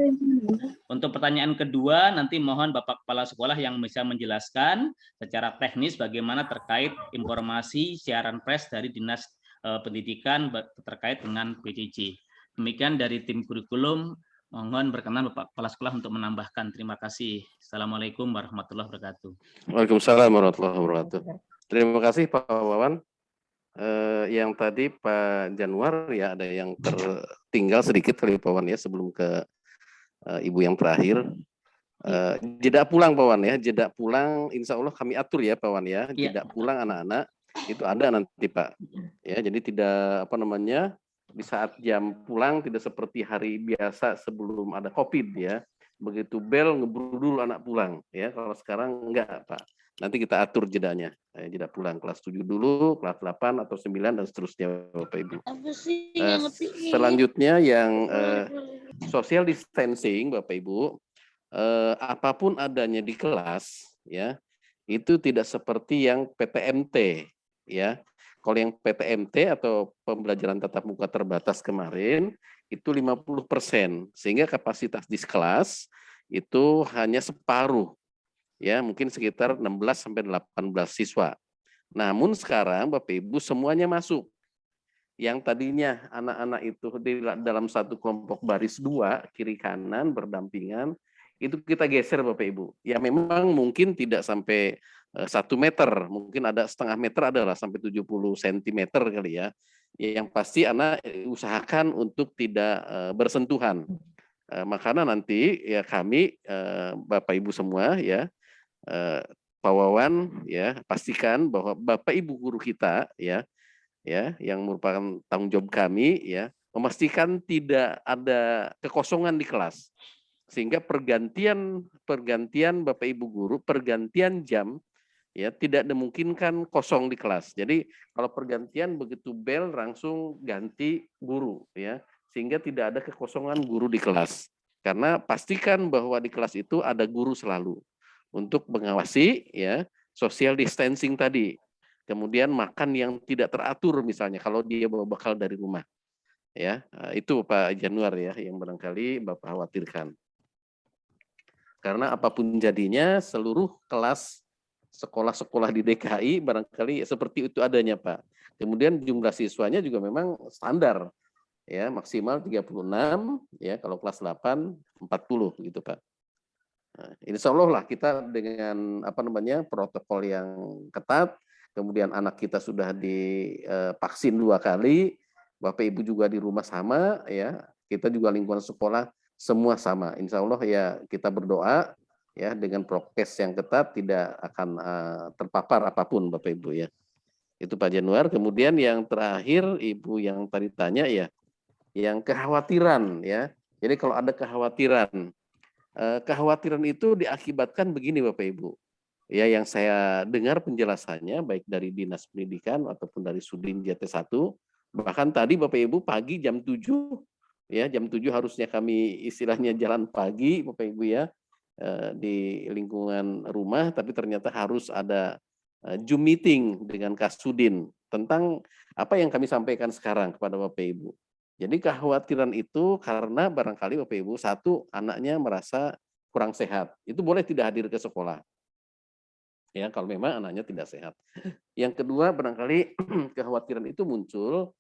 Untuk pertanyaan kedua, nanti mohon Bapak Kepala Sekolah yang bisa menjelaskan secara teknis bagaimana terkait informasi siaran pers dari Dinas Pendidikan terkait dengan PJJ. Demikian dari tim kurikulum, mohon berkenan Bapak Kepala Sekolah untuk menambahkan. Terima kasih. Assalamualaikum warahmatullahi wabarakatuh. Waalaikumsalam warahmatullahi wabarakatuh. Terima kasih Pak Wawan. Yang tadi Pak Januar ya, ada yang tertinggal sedikit kali Pak Wawan ya, sebelum ke Ibu yang terakhir. Jeda pulang Pak Wawan ya, jeda pulang insya Allah kami atur ya Pak Wawan ya. Jeda pulang anak-anak itu ada nanti Pak. Ya, jadi tidak di saat jam pulang tidak seperti hari biasa sebelum ada COVID ya. Begitu bel ngeburu dulu anak pulang ya. Kalau sekarang enggak Pak. Nanti kita atur jedanya. Jeda pulang kelas 7 dulu, kelas 8 atau 9 dan seterusnya Bapak Ibu. Selanjutnya yang social distancing Bapak Ibu. Apapun adanya di kelas ya. itu tidak seperti yang PTMT ya. Kalau yang PTMT atau pembelajaran tatap muka terbatas kemarin itu 50%, sehingga kapasitas di kelas itu hanya separuh ya, mungkin sekitar 16 sampai 18 siswa. Namun sekarang Bapak Ibu semuanya masuk. Yang tadinya anak-anak itu di dalam satu kelompok baris 2 kiri kanan berdampingan, itu kita geser Bapak Ibu. Ya memang mungkin tidak sampai 1 meter, mungkin ada setengah meter adalah sampai 70 cm kali ya. Yang pasti anak usahakan untuk tidak bersentuhan. Makanya nanti ya kami Bapak Ibu semua ya, Pak Wawan ya, pastikan bahwa Bapak Ibu guru kita ya yang merupakan tanggung jawab kami ya, memastikan tidak ada kekosongan di kelas. Sehingga pergantian Bapak Ibu guru, pergantian jam ya tidak dimungkinkan kosong di kelas. Jadi kalau pergantian begitu bel langsung ganti guru ya, sehingga tidak ada kekosongan guru di kelas. Karena pastikan bahwa di kelas itu ada guru selalu untuk mengawasi ya social distancing tadi. Kemudian makan yang tidak teratur misalnya kalau dia bawa bekal dari rumah. Ya, itu Pak Januar ya yang barangkali Bapak khawatirkan. Karena apapun jadinya seluruh kelas sekolah-sekolah di DKI barangkali seperti itu adanya Pak. Kemudian jumlah siswanya juga memang standar ya, maksimal 36 ya, kalau kelas 8 40 gitu Pak. Nah, insya Allah lah kita dengan protokol yang ketat, kemudian anak kita sudah divaksin 2 kali, Bapak Ibu juga di rumah sama ya, kita juga lingkungan sekolah semua sama. Insya Allah ya kita berdoa ya dengan prokes yang ketat tidak akan terpapar apapun Bapak Ibu ya. Itu Pak Januar. Kemudian yang terakhir Ibu yang tadi tanya ya, yang kekhawatiran ya. Jadi kalau ada kekhawatiran itu diakibatkan begini Bapak Ibu. Ya yang saya dengar penjelasannya baik dari Dinas Pendidikan ataupun dari Sudin JT1, bahkan tadi Bapak Ibu pagi jam 7 ya, jam 7 harusnya kami istilahnya jalan pagi Bapak Ibu ya di lingkungan rumah, tapi ternyata harus ada Zoom meeting dengan Kasudin tentang apa yang kami sampaikan sekarang kepada Bapak Ibu. Jadi kekhawatiran itu karena barangkali Bapak Ibu, satu anaknya merasa kurang sehat, itu boleh tidak hadir ke sekolah. Ya, kalau memang anaknya tidak sehat. Yang kedua barangkali kekhawatiran itu muncul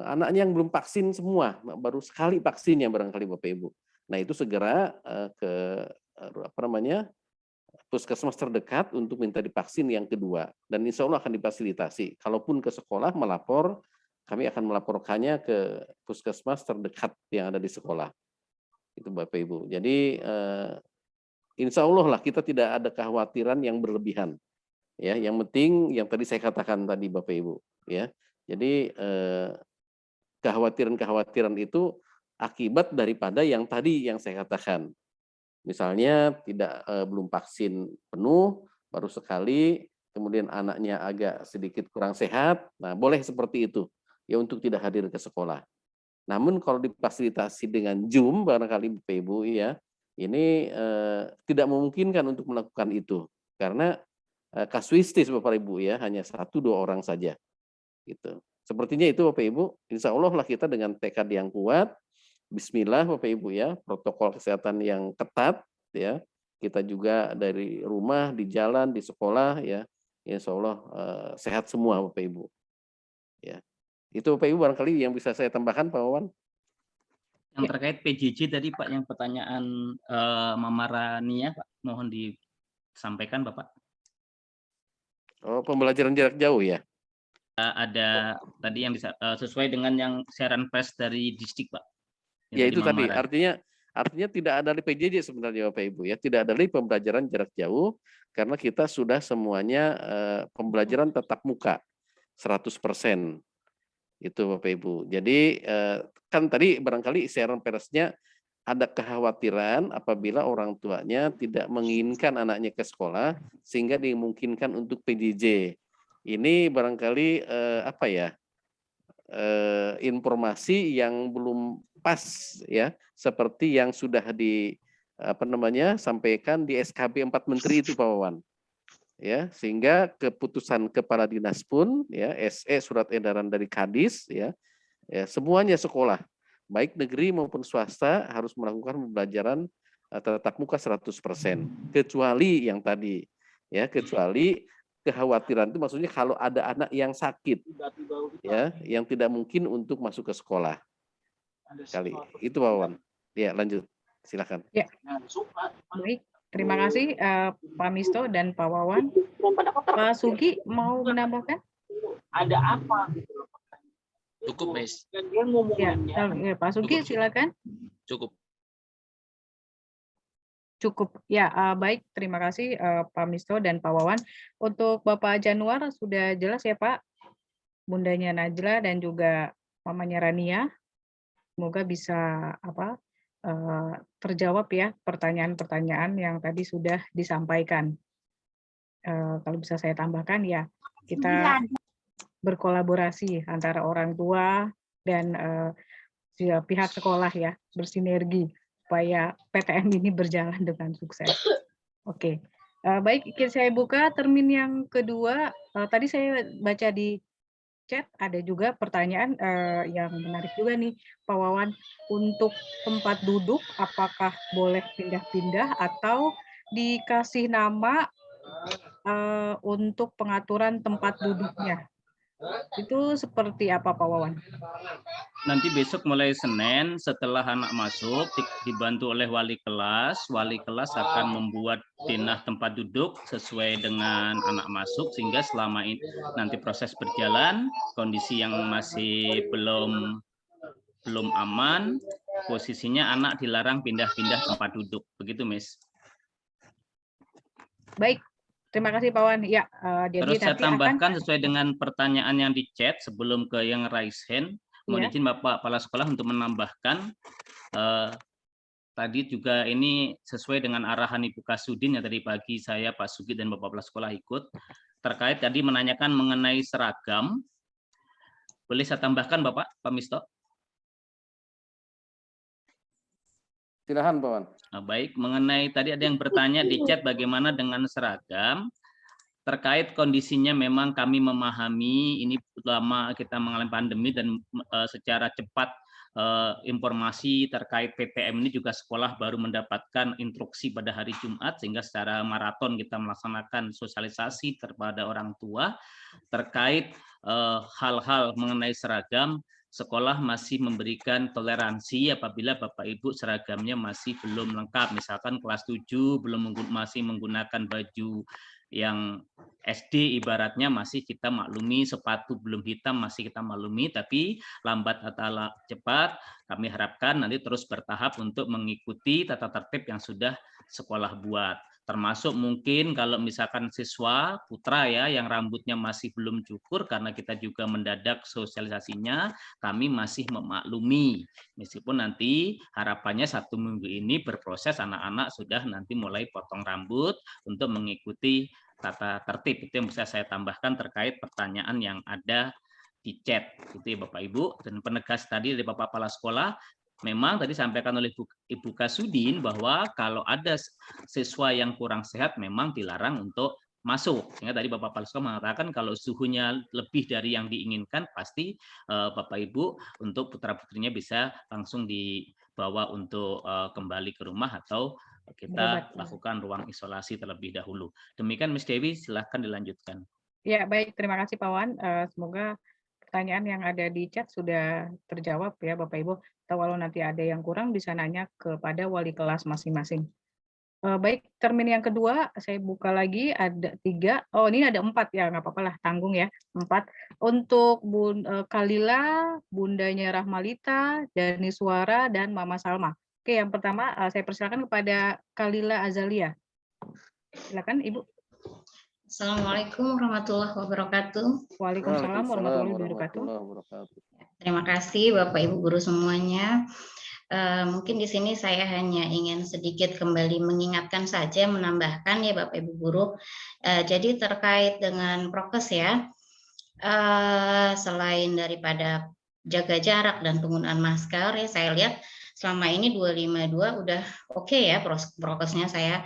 anaknya yang belum vaksin semua, baru sekali vaksinnya barangkali Bapak Ibu. Nah, itu segera ke puskesmas terdekat untuk minta divaksin yang kedua. Dan insya Allah akan difasilitasi. Kalaupun ke sekolah melapor, kami akan melaporkannya ke puskesmas terdekat yang ada di sekolah. Itu Bapak Ibu. Jadi insya Allah lah kita tidak ada kekhawatiran yang berlebihan. Ya, yang penting yang tadi saya katakan tadi Bapak Ibu. Ya, jadi kekhawatiran itu akibat daripada yang tadi yang saya katakan. Misalnya belum vaksin penuh, baru sekali, kemudian anaknya agak sedikit kurang sehat, nah boleh seperti itu ya untuk tidak hadir ke sekolah. Namun kalau difasilitasi dengan Zoom barangkali Bapak Ibu ya, ini tidak memungkinkan untuk melakukan itu karena kasuistis Bapak Ibu ya, hanya 1-2 orang saja. Gitu. Sepertinya itu Bapak Ibu, insya Allah lah kita dengan tekad yang kuat, bismillah Bapak Ibu ya, protokol kesehatan yang ketat ya, kita juga dari rumah, di jalan, di sekolah ya, insya Allah sehat semua Bapak Ibu. Ya, itu Bapak Ibu barangkali yang bisa saya tambahkan Pak Wawan. Yang terkait PJJ tadi Pak, yang pertanyaan Mama Rania Pak, mohon disampaikan Bapak. Oh, pembelajaran jarak jauh ya. Ada tadi yang bisa sesuai dengan yang siaran pers dari distrik Pak. Ya itu tadi artinya tidak ada di PJJ sebenarnya Bapak Ibu ya, tidak ada di pembelajaran jarak jauh karena kita sudah semuanya pembelajaran tatap muka 100%. Itu Bapak Ibu. Jadi kan tadi barangkali siaran persnya ada kekhawatiran apabila orang tuanya tidak menginginkan anaknya ke sekolah sehingga dimungkinkan untuk PJJ. Ini barangkali informasi yang belum pas ya, seperti yang sudah sampaikan di SKB 4 Menteri itu Pak Wawan. ya, sehingga keputusan kepala dinas pun ya, SE surat edaran dari Kadis ya, semuanya sekolah baik negeri maupun swasta harus melakukan pembelajaran tatap muka 100%, kecuali yang tadi ya, kecuali kekhawatiran itu maksudnya kalau ada anak yang sakit ya, yang tidak mungkin untuk masuk ke sekolah. Kali itu Pak Wawan. Ya, lanjut. Silakan. Ya. Baik. Terima kasih Pak Misto dan Pak Wawan. Pak Sugi mau menambahkan? Ada apa? Cukup, Miss. Ya, Pak Sugi silakan. Cukup. Cukup. Ya, baik. Terima kasih Pak Misto dan Pak Wawan. Untuk Bapak Januar sudah jelas ya Pak, bundanya Najla dan juga mamanya Rania. Semoga bisa terjawab ya pertanyaan-pertanyaan yang tadi sudah disampaikan. Kalau bisa saya tambahkan ya, kita berkolaborasi antara orang tua dan pihak sekolah ya, bersinergi supaya PTM ini berjalan dengan sukses. Oke, baik, saya buka termin yang kedua. Tadi saya baca di chat ada juga pertanyaan yang menarik juga nih Pak Wawan, untuk tempat duduk apakah boleh pindah-pindah atau dikasih nama untuk pengaturan tempat duduknya, itu seperti apa Pak Wawan? Nanti besok mulai Senin setelah anak masuk dibantu oleh wali kelas akan membuat denah tempat duduk sesuai dengan anak masuk, sehingga selama ini nanti proses berjalan kondisi yang masih belum aman, posisinya anak dilarang pindah-pindah tempat duduk, begitu Miss. Baik, terima kasih Pak Wawan. Ya, terus saya tambahkan sesuai dengan pertanyaan yang di chat sebelum ke yang raise hand. Mohon izin Bapak Kepala Sekolah untuk menambahkan, tadi juga ini sesuai dengan arahan Ibu Kasudin yang tadi pagi saya, Pak Sugi dan Bapak Kepala Sekolah ikut, terkait tadi menanyakan mengenai seragam. Boleh saya tambahkan Bapak, Pak Misto? Silakan Pak Wan. Baik, mengenai tadi ada yang bertanya di chat bagaimana dengan seragam. Terkait kondisinya memang kami memahami ini lama kita mengalami pandemi dan secara cepat informasi terkait PTM ini juga sekolah baru mendapatkan instruksi pada hari Jumat, sehingga secara maraton kita melaksanakan sosialisasi kepada orang tua terkait hal-hal mengenai seragam. Sekolah masih memberikan toleransi apabila Bapak Ibu seragamnya masih belum lengkap, misalkan kelas 7 masih menggunakan baju yang SD ibaratnya masih kita maklumi, sepatu belum hitam masih kita maklumi, tapi lambat atau cepat kami harapkan nanti terus bertahap untuk mengikuti tata tertib yang sudah sekolah buat. Termasuk mungkin kalau misalkan siswa putra ya yang rambutnya masih belum cukur, karena kita juga mendadak sosialisasinya, kami masih memaklumi. Meskipun nanti harapannya 1 minggu ini berproses anak-anak sudah nanti mulai potong rambut untuk mengikuti tata tertib. Itu yang bisa saya tambahkan terkait pertanyaan yang ada di chat. Itu ya Bapak Ibu. Dan penegas tadi dari Bapak Kepala Sekolah, memang tadi sampaikan oleh Ibu Kasudin bahwa kalau ada siswa yang kurang sehat memang dilarang untuk masuk. Sehingga tadi Bapak Kepala Sekolah mengatakan kalau suhunya lebih dari yang diinginkan, pasti Bapak Ibu untuk putra-putrinya bisa langsung dibawa untuk kembali ke rumah atau kita lakukan ruang isolasi terlebih dahulu. Demikian Miss Dewi, silahkan dilanjutkan. Ya, baik. Terima kasih Pak Wan. Semoga pertanyaan yang ada di chat sudah terjawab ya Bapak Ibu. Atau kalau nanti ada yang kurang bisa nanya kepada wali kelas masing-masing. Baik, termin yang kedua saya buka lagi, ada 3. Oh, ini ada 4 ya, nggak apa-apa lah, tanggung ya, 4. Untuk Kalila, bundanya Rahmalita, Dani Suara, dan Mama Salma. Oke, yang pertama saya persilakan kepada Kalila Azalia. Silakan Ibu. Assalamualaikum warahmatullahi wabarakatuh. Waalaikumsalam warahmatullahi wabarakatuh. Terima kasih Bapak Ibu guru semuanya. Mungkin di sini saya hanya ingin sedikit kembali mengingatkan saja, menambahkan ya Bapak Ibu guru. Jadi terkait dengan prokes ya, selain daripada jaga jarak dan penggunaan masker ya, saya lihat selama ini 252 udah oke ya prokesnya. Saya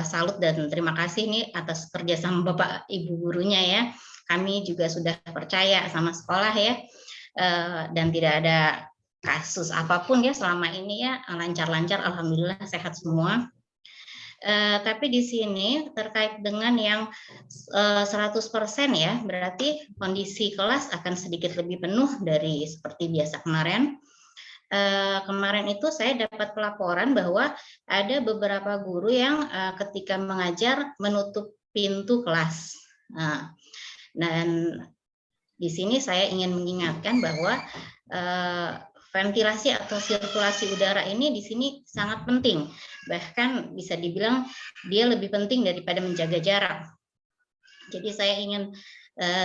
salut dan terima kasih nih atas kerjasama Bapak Ibu gurunya ya. Kami juga sudah percaya sama sekolah ya, dan tidak ada kasus apapun ya selama ini ya, lancar-lancar, alhamdulillah sehat semua. Tapi di sini terkait dengan yang 100% ya, berarti kondisi kelas akan sedikit lebih penuh dari seperti biasa kemarin. Kemarin itu saya dapat pelaporan bahwa ada beberapa guru yang ketika mengajar menutup pintu kelas. Dan di sini saya ingin mengingatkan bahwa ventilasi atau sirkulasi udara ini di sini sangat penting. Bahkan bisa dibilang dia lebih penting daripada menjaga jarak. Jadi saya ingin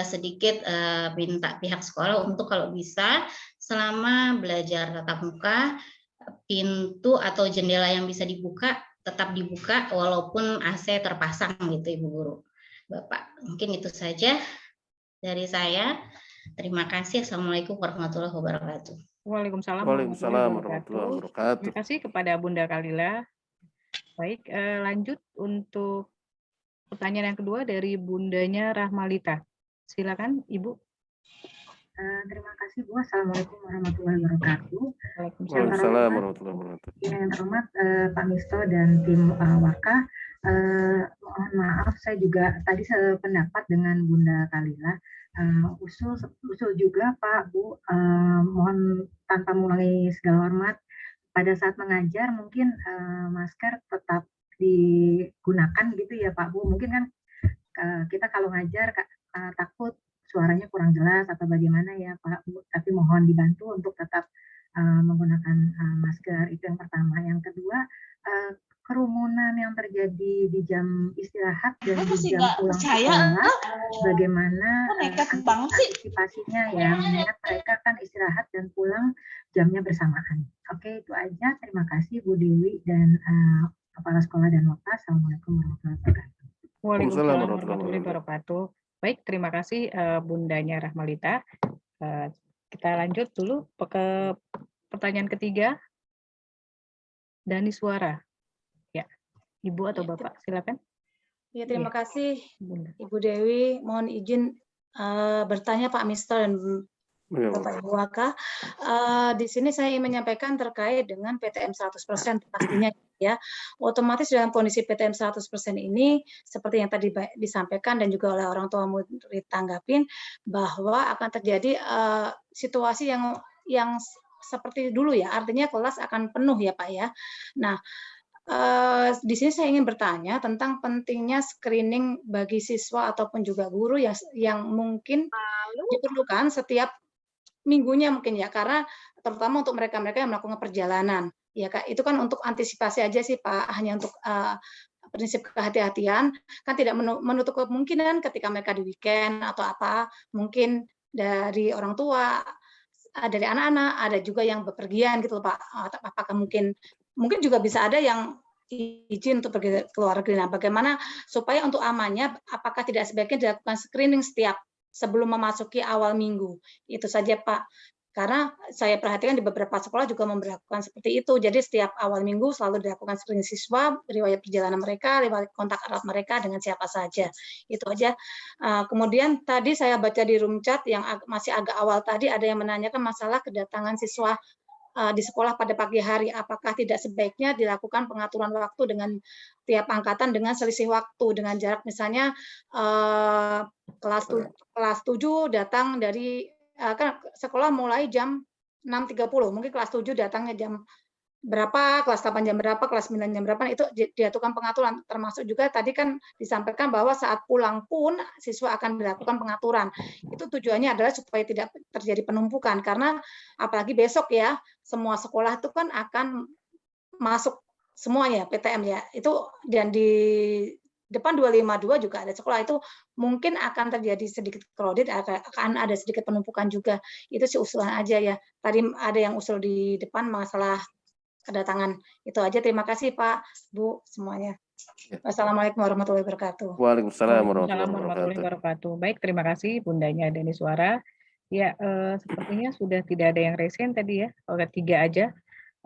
sedikit minta pihak sekolah untuk kalau bisa selama belajar tatap muka, pintu atau jendela yang bisa dibuka tetap dibuka walaupun AC terpasang gitu Ibu Guru. Bapak, mungkin itu saja dari saya. Terima kasih. Assalamualaikum warahmatullahi wabarakatuh. Waalaikumsalam warahmatullahi wabarakatuh. Terima kasih kepada Bunda Kalila. Baik, lanjut untuk pertanyaan yang kedua dari Bundanya Rahmalita. Silakan, Ibu. Terima kasih, Bu. Assalamualaikum warahmatullahi wabarakatuh. Waalaikumsalam warahmatullahi wabarakatuh. Yang terhormat Pak Misto dan tim Waka. Mohon maaf, saya juga tadi sependapat dengan Bunda Kalila. Usul juga Pak, Bu. Mohon tanpa mengulangi segala hormat, pada saat mengajar mungkin masker tetap digunakan gitu ya Pak, Bu. Mungkin kan kita kalau ngajar takut suaranya kurang jelas atau bagaimana ya Pak, Bu. Tapi mohon dibantu untuk tetap menggunakan masker. Itu yang pertama. Yang kedua, kerumunan yang terjadi di jam istirahat dan di jam pulang sekolah, bagaimana antisipasinya ya, mengingat mereka kan istirahat dan pulang jamnya bersamaan. Oke, itu aja. Terima kasih Bu Dewi dan Kepala Sekolah dan Waka. Assalamualaikum warahmatullahi wabarakatuh. Waalaikumsalam warahmatullahi wabarakatuh. Baik, terima kasih Bundanya Rahmalita. Kita lanjut dulu ke pertanyaan ketiga. Dani Suara. Ya, Ibu atau Bapak, silakan. Ya, terima kasih Ibu Dewi. Mohon izin bertanya Pak Mister dan Bapak Ibu Waka. Di sini saya ingin menyampaikan terkait dengan PTM 100% pastinya ya. Otomatis dalam kondisi PTM 100% ini seperti yang tadi disampaikan dan juga oleh orang tua murid tanggapin bahwa akan terjadi situasi yang seperti dulu ya. Artinya kelas akan penuh ya Pak ya. Nah, di sini saya ingin bertanya tentang pentingnya screening bagi siswa ataupun juga guru yang mungkin diperlukan setiap minggunya mungkin ya, karena terutama untuk mereka-mereka yang melakukan perjalanan ya Kak, itu kan untuk antisipasi aja sih Pak, hanya untuk prinsip kehati-hatian, kan tidak menutup kemungkinan ketika mereka di weekend atau apa, mungkin dari orang tua, dari anak-anak, ada juga yang bepergian gitu Pak, apakah mungkin juga bisa ada yang izin untuk pergi ke luar negeri. Nah, bagaimana supaya untuk amannya, apakah tidak sebaiknya dilakukan screening setiap sebelum memasuki awal minggu? Itu saja Pak. Karena saya perhatikan di beberapa sekolah juga memberlakukan seperti itu. Jadi setiap awal minggu selalu dilakukan screening siswa, riwayat perjalanan mereka, riwayat kontak erat mereka dengan siapa saja. Itu aja. Kemudian tadi saya baca di room chat yang masih agak awal tadi ada yang menanyakan masalah kedatangan siswa di sekolah pada pagi hari, apakah tidak sebaiknya dilakukan pengaturan waktu dengan tiap angkatan dengan selisih waktu, dengan jarak misalnya kelas 7 datang dari kan sekolah mulai jam 6.30, mungkin kelas 7 datangnya jam berapa, kelas 8 jam berapa, kelas 9 jam berapa, itu dilakukan pengaturan. Termasuk juga tadi kan disampaikan bahwa saat pulang pun siswa akan dilakukan pengaturan. Itu tujuannya adalah supaya tidak terjadi penumpukan, karena apalagi besok ya, semua sekolah itu kan akan masuk semua ya PTM ya. Itu dan di depan 252 juga ada sekolah, itu mungkin akan terjadi sedikit crowded, akan ada sedikit penumpukan juga. Itu sih usulan aja ya. Tadi ada yang usul di depan masalah kedatangan. Itu aja. Terima kasih Pak, Bu, semuanya. Wassalamualaikum warahmatullahi wabarakatuh. Waalaikumsalam warahmatullahi wabarakatuh. Baik, terima kasih Bundanya Dani Suara. Ya, sepertinya sudah tidak ada yang resen tadi ya, oleh 3 aja.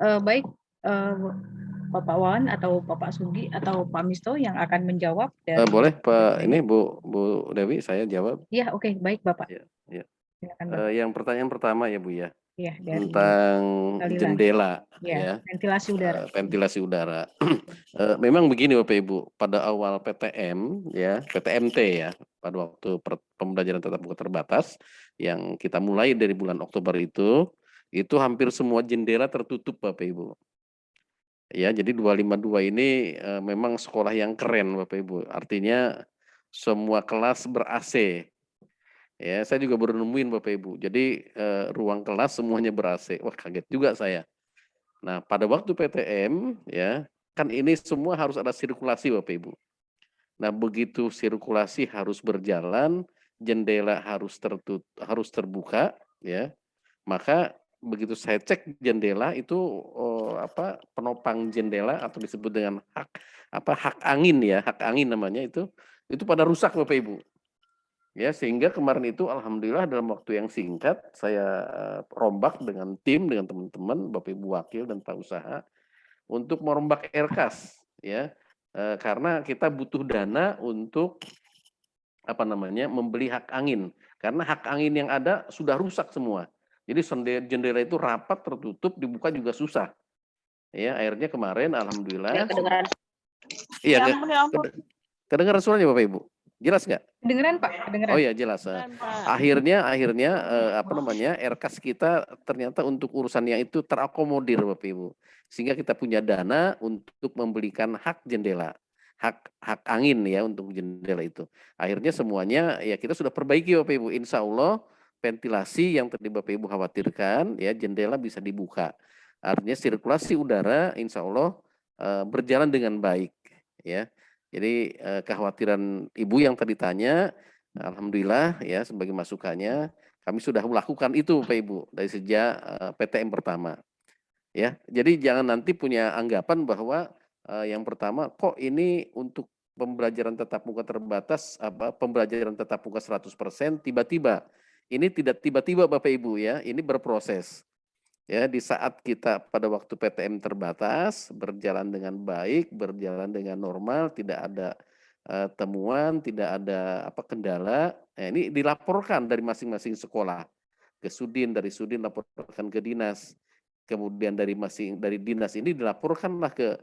Baik, Bapak Wawan atau Bapak Sugi atau Pak Misto yang akan menjawab dari boleh Pak Dewi. ini Bu Dewi saya jawab. Iya, oke, baik Bapak. Ya. Silakan, Bapak. Yang pertanyaan pertama ya Bu ya. Iya, dari Tentang Kalila. jendela ya, ventilasi udara. Ventilasi udara. Memang begini Bapak Ibu, pada awal PTM ya, PTMT ya, pada waktu pembelajaran tatap muka terbatas yang kita mulai dari bulan Oktober itu hampir semua jendela tertutup Bapak Ibu. Ya, jadi 252 ini memang sekolah yang keren Bapak Ibu. Artinya semua kelas ber-AC. Ya, saya juga baru nemuin Bapak Ibu. Jadi ruang kelas semuanya ber-AC. Wah, kaget juga saya. Nah, pada waktu PTM ya, kan ini semua harus ada sirkulasi Bapak Ibu. Nah, begitu sirkulasi harus berjalan, jendela harus terbuka ya. Maka begitu saya cek jendela itu penopang jendela atau disebut dengan hak angin ya, hak angin namanya itu pada rusak Bapak Ibu. Ya, sehingga kemarin itu alhamdulillah dalam waktu yang singkat saya rombak dengan tim, dengan teman-teman, Bapak Ibu wakil dan Pak usaha untuk merombak aircast ya. Karena kita butuh dana untuk membeli hak angin. Karena hak angin yang ada sudah rusak semua. Jadi jendela itu rapat, tertutup, dibuka juga susah. Ya, akhirnya kemarin alhamdulillah. Iya, kedengaran suaranya Bapak Ibu? Jelas nggak? Kedengeran Pak, kedengeran. Oh ya jelas. Akhirnya aircast kita ternyata untuk urusan yang itu terakomodir Bapak Ibu. Sehingga kita punya dana untuk membelikan hak jendela, hak angin ya untuk jendela itu. Akhirnya semuanya ya kita sudah perbaiki Bapak Ibu. Insya Allah ventilasi yang tadi Bapak Ibu khawatirkan ya jendela bisa dibuka. Artinya sirkulasi udara insya Allah berjalan dengan baik ya. Jadi kekhawatiran Ibu yang tadi tanya, alhamdulillah ya sebagai masukannya kami sudah melakukan itu Pak Ibu dari sejak PTM pertama. Ya, jadi jangan nanti punya anggapan bahwa yang pertama kok ini untuk pembelajaran tatap muka terbatas pembelajaran tatap muka 100% tiba-tiba. Ini tidak tiba-tiba Bapak Ibu ya, ini berproses. Ya, di saat kita pada waktu PTM terbatas berjalan dengan baik, berjalan dengan normal, tidak ada temuan, tidak ada kendala. Nah, ini dilaporkan dari masing-masing sekolah ke Sudin, dari Sudin laporkan ke dinas. Kemudian dari dinas ini dilaporkanlah ke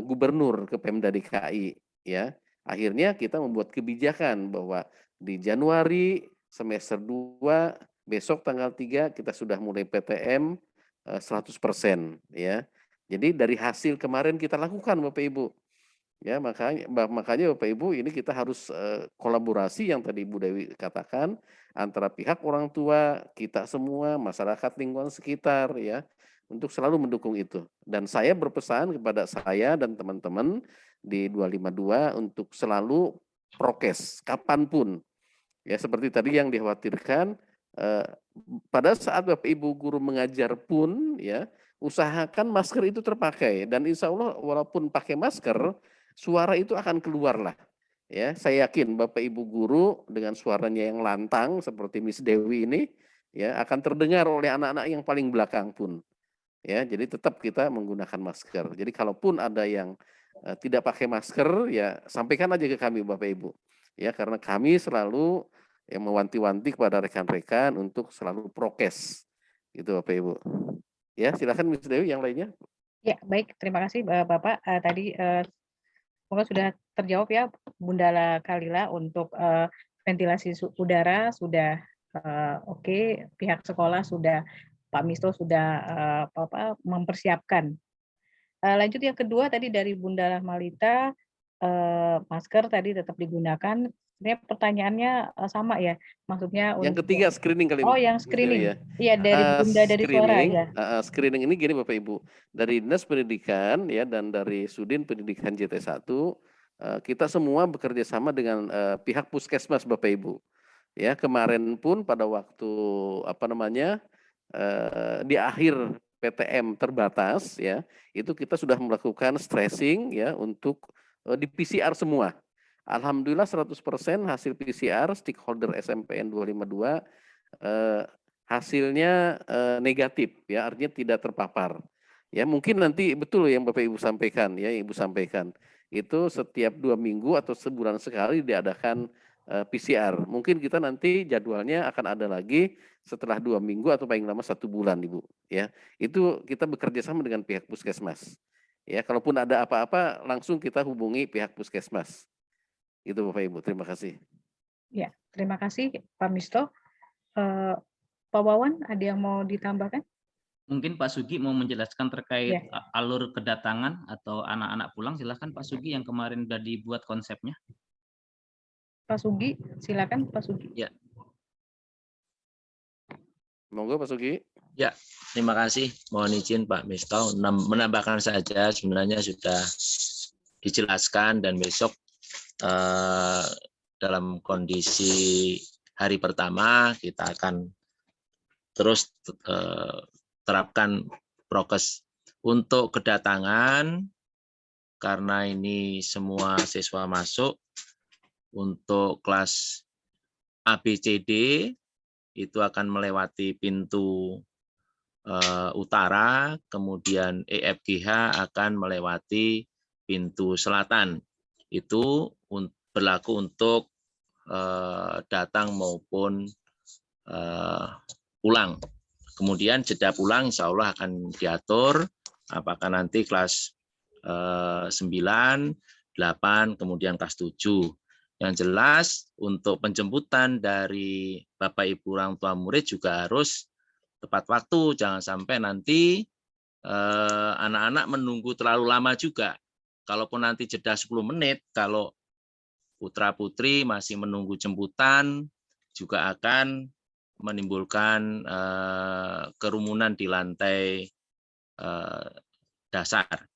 gubernur, ke Pemda DKI ya. Akhirnya kita membuat kebijakan bahwa di Januari semester 2 besok tanggal 3 kita sudah mulai PTM 100% ya. Jadi dari hasil kemarin kita lakukan Bapak Ibu. Ya, makanya Bapak Ibu ini kita harus kolaborasi yang tadi Bu Dewi katakan antara pihak orang tua, kita semua, masyarakat lingkungan sekitar ya, untuk selalu mendukung itu. Dan saya berpesan kepada saya dan teman-teman di 252 untuk selalu prokes kapanpun. Ya, seperti tadi yang dikhawatirkan pada saat Bapak Ibu guru mengajar pun ya, usahakan masker itu terpakai dan insya Allah walaupun pakai masker suara itu akan keluar lah. Ya, saya yakin Bapak Ibu guru dengan suaranya yang lantang seperti Miss Dewi ini ya akan terdengar oleh anak-anak yang paling belakang pun. Ya, jadi tetap kita menggunakan masker. Jadi kalaupun ada yang tidak pakai masker ya sampaikan aja ke kami Bapak Ibu. Ya, karena kami selalu yang mewanti-wanti kepada rekan-rekan untuk selalu prokes. Gitu Bapak Ibu. Ya, silakan Miss Dewi yang lainnya. Ya, baik, terima kasih Bapak. Tadi semoga sudah terjawab ya Bunda Kalila untuk ventilasi udara sudah oke, pihak sekolah sudah, Pak Misto sudah mempersiapkan. Lanjut yang kedua tadi dari Bunda Malita, masker tadi tetap digunakan. Sebenarnya pertanyaannya sama ya, maksudnya yang ketiga screening kali. Oh, yang screening. Iya, dari Bunda dari Suara ya. Screening ini gini Bapak Ibu, dari Dinas Pendidikan ya dan dari Sudin Pendidikan JT1 kita semua bekerja sama dengan pihak Puskesmas Bapak Ibu. Ya, kemarin pun pada waktu di akhir PTM terbatas ya, itu kita sudah melakukan stressing ya untuk di PCR semua. Alhamdulillah 100% hasil PCR stakeholder SMPN 252 hasilnya negatif ya, artinya tidak terpapar. Ya mungkin nanti betul yang Bapak Ibu sampaikan ya, Ibu sampaikan itu setiap 2 minggu atau sebulan sekali diadakan PCR. Mungkin kita nanti jadwalnya akan ada lagi setelah 2 minggu atau paling lama 1 bulan, Ibu. Ya, itu kita bekerja sama dengan pihak puskesmas. Ya, kalaupun ada apa-apa langsung kita hubungi pihak puskesmas. Itu Bapak Ibu. Terima kasih. Ya, terima kasih Pak Misto. Pak Wawan, ada yang mau ditambahkan? Mungkin Pak Sugi mau menjelaskan terkait alur kedatangan atau anak-anak pulang. Silakan Pak Sugi yang kemarin sudah dibuat konsepnya. Pak Sugi, silakan Pak Sugi. Ya. Monggo Pak Sugi. Ya, terima kasih. Mohon izin Pak Misto menambahkan saja, sebenarnya sudah dijelaskan dan besok dalam kondisi hari pertama kita akan terus terapkan prokes untuk kedatangan, karena ini semua siswa masuk untuk kelas ABCD itu akan melewati pintu utara, kemudian EFGH akan melewati pintu selatan. Itu berlaku untuk datang maupun pulang. Kemudian jeda pulang insya Allah akan diatur, apakah nanti kelas 9, 8, kemudian kelas 7. Yang jelas untuk penjemputan dari Bapak Ibu orang tua murid juga harus tepat waktu, jangan sampai nanti anak-anak menunggu terlalu lama juga. Kalaupun nanti jeda 10 menit, kalau putra-putri masih menunggu jemputan, juga akan menimbulkan kerumunan di lantai dasar.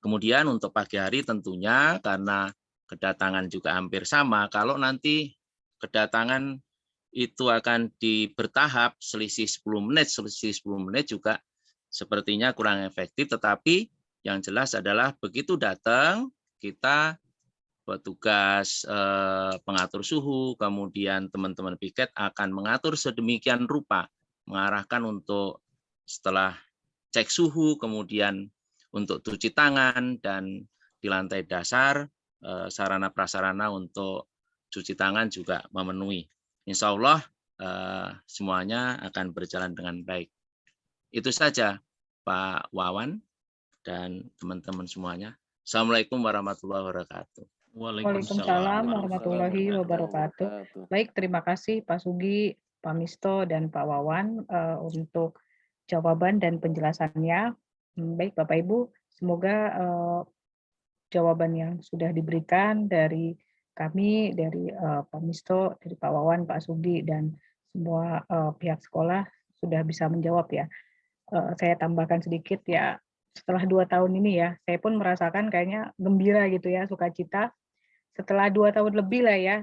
Kemudian untuk pagi hari tentunya karena kedatangan juga hampir sama, kalau nanti kedatangan itu akan bertahap selisih 10 menit juga sepertinya kurang efektif, tetapi yang jelas adalah begitu datang kita petugas pengatur suhu, kemudian teman-teman piket akan mengatur sedemikian rupa, mengarahkan untuk setelah cek suhu, kemudian untuk cuci tangan, dan di lantai dasar sarana prasarana untuk cuci tangan juga memenuhi. Insya Allah semuanya akan berjalan dengan baik. Itu saja Pak Wawan dan teman-teman semuanya. Assalamualaikum warahmatullahi wabarakatuh. Waalaikumsalam warahmatullahi wabarakatuh. Baik, terima kasih Pak Sugi, Pak Misto, dan Pak Wawan untuk jawaban dan penjelasannya. Baik Bapak Ibu, semoga jawaban yang sudah diberikan dari kami, dari Pak Misto, dari Pak Wawan, Pak Sugi, dan semua pihak sekolah sudah bisa menjawab ya. Saya tambahkan sedikit ya, setelah 2 tahun ini ya, saya pun merasakan kayaknya gembira gitu ya, sukacita. Setelah 2 tahun lebih lah ya,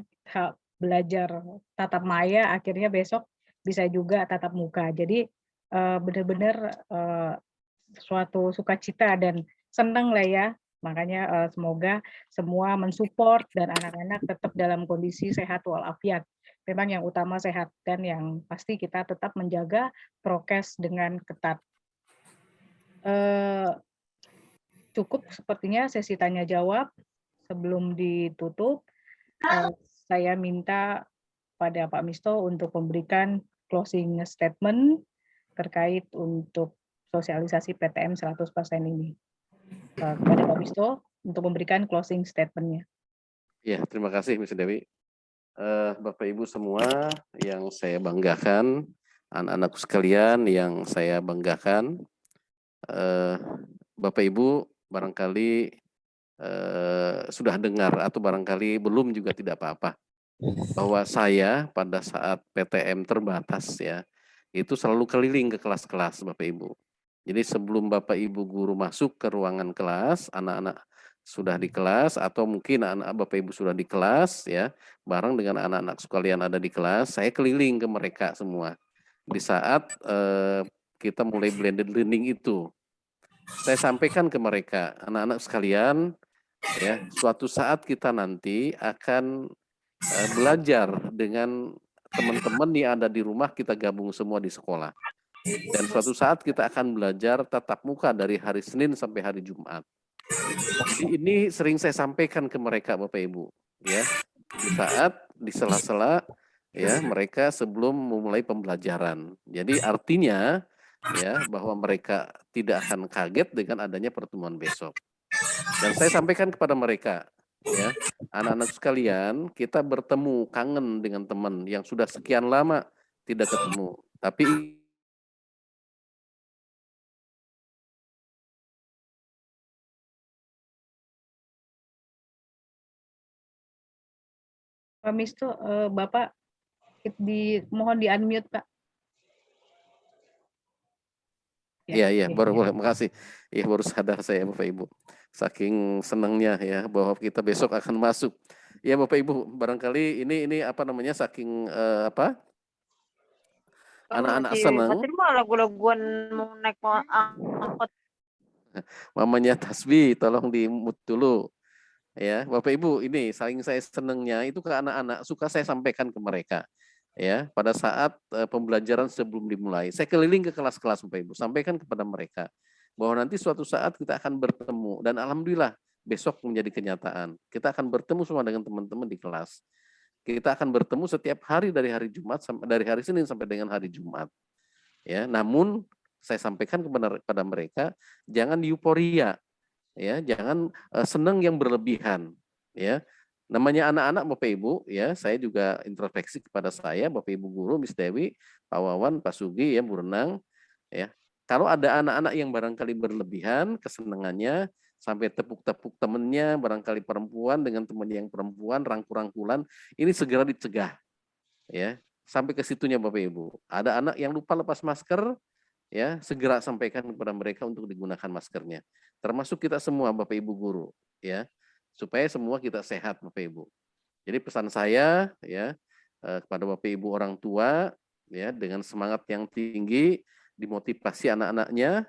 belajar tatap maya, akhirnya besok bisa juga tatap muka. Jadi benar-benar suatu sukacita dan senang lah ya. Makanya semoga semua mensupport dan anak-anak tetap dalam kondisi sehat walafiat. Memang yang utama sehat, dan yang pasti kita tetap menjaga prokes dengan ketat. Cukup sepertinya sesi tanya jawab. Sebelum ditutup, saya minta pada Pak Misto untuk memberikan closing statement terkait untuk sosialisasi PTM 100% ini. Kepada Pak Misto untuk memberikan closing statement-nya. Ya, terima kasih Ms. Dewi. Bapak Ibu semua yang saya banggakan, anak-anakku sekalian yang saya banggakan, Bapak Ibu barangkali sudah dengar atau barangkali belum juga tidak apa-apa, bahwa saya pada saat PTM terbatas ya, itu selalu keliling ke kelas-kelas Bapak Ibu. Jadi sebelum Bapak Ibu guru masuk ke ruangan kelas, anak-anak sudah di kelas, atau mungkin anak Bapak Ibu sudah di kelas ya, bareng dengan anak-anak sekalian ada di kelas, saya keliling ke mereka semua. Di saat kita mulai blended learning itu, saya sampaikan ke mereka, anak-anak sekalian, ya, suatu saat kita nanti akan belajar dengan teman-teman yang ada di rumah, kita gabung semua di sekolah. Dan suatu saat kita akan belajar tatap muka dari hari Senin sampai hari Jumat. Jadi ini sering saya sampaikan ke mereka Bapak Ibu, ya. Di sela-sela ya mereka sebelum memulai pembelajaran. Jadi artinya ya bahwa mereka tidak akan kaget dengan adanya pertemuan besok. Dan saya sampaikan kepada mereka, ya, anak-anak sekalian, kita bertemu kangen dengan teman yang sudah sekian lama tidak ketemu. Tapi Pak Misto, Bapak mohon di-unmute, Pak. Iya, boleh, makasih. Ya, baru sadar saya Bapak Ibu. Saking senangnya ya bahwa kita besok akan masuk. Ya Bapak Ibu, barangkali ini apa namanya saking anak-anak senang. Lagu-laguan mau naik angkot. Mamanya Tasbih, tolong di-mute dulu. Ya, Bapak Ibu, ini saking saya senangnya itu ke anak-anak suka saya sampaikan ke mereka. Ya, pada saat pembelajaran sebelum dimulai, saya keliling ke kelas-kelas Bapak Ibu, sampaikan kepada mereka bahwa nanti suatu saat kita akan bertemu dan alhamdulillah besok menjadi kenyataan. Kita akan bertemu semua dengan teman-teman di kelas. Kita akan bertemu setiap hari dari hari Jumat sampai dari hari Senin sampai dengan hari Jumat. Ya, namun saya sampaikan kepada mereka jangan euforia, ya, jangan senang yang berlebihan, ya. Namanya anak-anak Bapak Ibu, ya, saya juga introspeksi kepada saya, Bapak Ibu guru, Miss Dewi, Pak Wawan, Pak Sugi, ya, Bu Renang, ya. Kalau ada anak-anak yang barangkali berlebihan kesenangannya sampai tepuk-tepuk temennya, barangkali perempuan dengan teman yang perempuan, rangkul-rangkulan, ini segera dicegah, ya. Sampai ke situnya Bapak Ibu. Ada anak yang lupa lepas masker, ya, segera sampaikan kepada mereka untuk digunakan maskernya. Termasuk kita semua Bapak Ibu guru, ya. Supaya semua kita sehat Bapak Ibu. Jadi pesan saya ya kepada Bapak Ibu orang tua ya dengan semangat yang tinggi dimotivasi anak-anaknya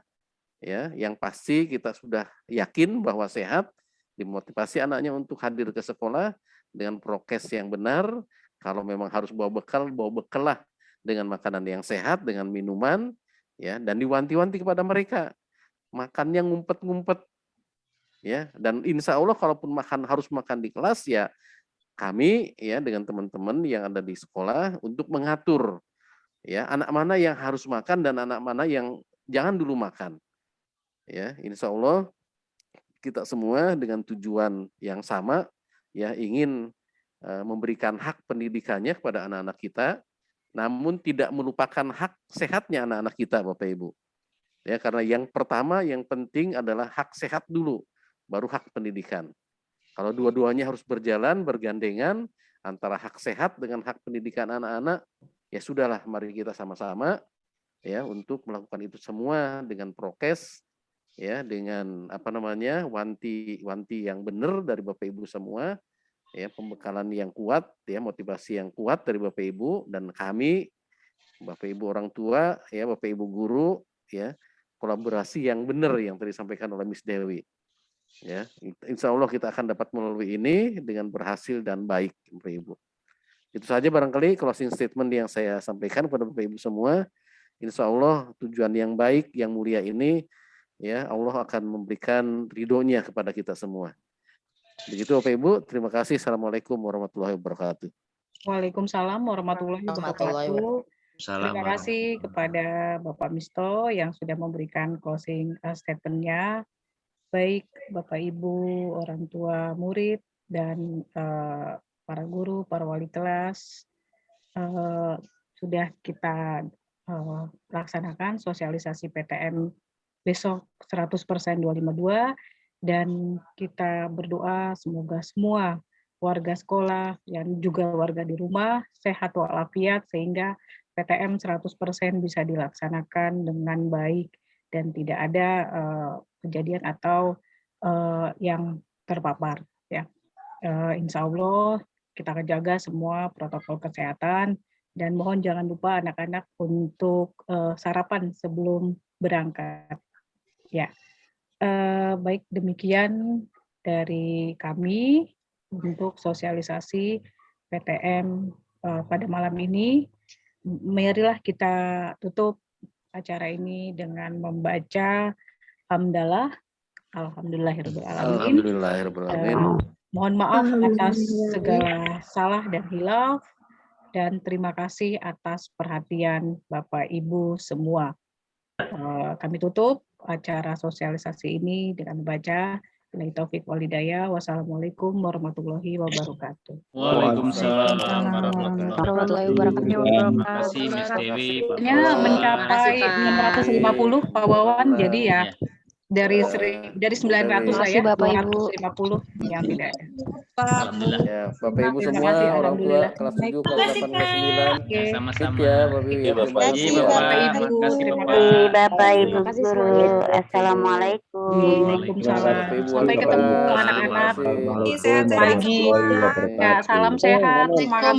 ya, yang pasti kita sudah yakin bahwa sehat, dimotivasi anaknya untuk hadir ke sekolah dengan prokes yang benar. Kalau memang harus bawa bekal lah dengan makanan yang sehat, dengan minuman ya, dan diwanti-wanti kepada mereka. Makannya ngumpet-ngumpet. Ya, dan insya Allah kalaupun harus makan di kelas ya kami ya dengan teman-teman yang ada di sekolah untuk mengatur ya anak mana yang harus makan dan anak mana yang jangan dulu makan. Ya, insya Allah kita semua dengan tujuan yang sama ya ingin memberikan hak pendidikannya kepada anak-anak kita, namun tidak melupakan hak sehatnya anak-anak kita Bapak Ibu. Ya, karena yang pertama yang penting adalah hak sehat dulu. Baru hak pendidikan. Kalau dua-duanya harus berjalan, bergandengan, antara hak sehat dengan hak pendidikan anak-anak, ya sudahlah, mari kita sama-sama ya untuk melakukan itu semua dengan prokes, ya dengan wanti yang benar dari Bapak Ibu semua, ya pembekalan yang kuat, ya motivasi yang kuat dari Bapak Ibu dan kami, Bapak Ibu orang tua, ya Bapak Ibu guru, ya kolaborasi yang benar yang tadi disampaikan oleh Miss Dewi. Ya, insya Allah kita akan dapat melalui ini dengan berhasil dan baik, Bapak Ibu. Itu saja barangkali closing statement yang saya sampaikan kepada Bapak Ibu semua. Insya Allah tujuan yang baik, yang mulia ini, ya Allah akan memberikan ridhonya kepada kita semua. Begitu Bapak Ibu, terima kasih. Assalamualaikum warahmatullahi wabarakatuh. Waalaikumsalam warahmatullahi wabarakatuh. Terima kasih kepada Bapak Misto yang sudah memberikan closing statement-nya. Baik Bapak Ibu, orang tua murid, dan para guru, para wali kelas, sudah kita laksanakan sosialisasi PTM besok 100% 252, dan kita berdoa semoga semua warga sekolah dan juga warga di rumah sehat walafiat sehingga PTM 100% bisa dilaksanakan dengan baik dan tidak ada kejadian atau yang terpapar ya. Insya Allah kita akan jaga semua protokol kesehatan dan mohon jangan lupa anak-anak untuk sarapan sebelum berangkat ya. Baik demikian dari kami untuk sosialisasi PTM pada malam ini. Marilah kita tutup acara ini dengan membaca hamdalah, alhamdulillahirobbilalamin. Alhamdulillahirobbilalamin. Mohon maaf atas segala salah dan hilaf, dan terima kasih atas perhatian Bapak Ibu semua. Kami tutup acara sosialisasi ini dengan membaca Billahi taufik wal hidayah. Wassalamualaikum warahmatullahi wabarakatuh. Waalaikumsalam warahmatullahi wabarakatuh. Terima kasih Miss Dewi. Mencapai 650 Pak Wawan, jadi ya dari 900 lah ya, 250 yang tidak ada. Alhamdulillah. Ya, Bapak Ibu semua, orang tua kelas 7, kelas 8, kelas 9. Sama-sama. Ya, Bapak Ibu. Bapak Ibu. Bapak Ibu guru. Assalamualaikum. Waalaikumsalam. Sampai ketemu anak-anak pagi. Ya, salam sehat. Semangat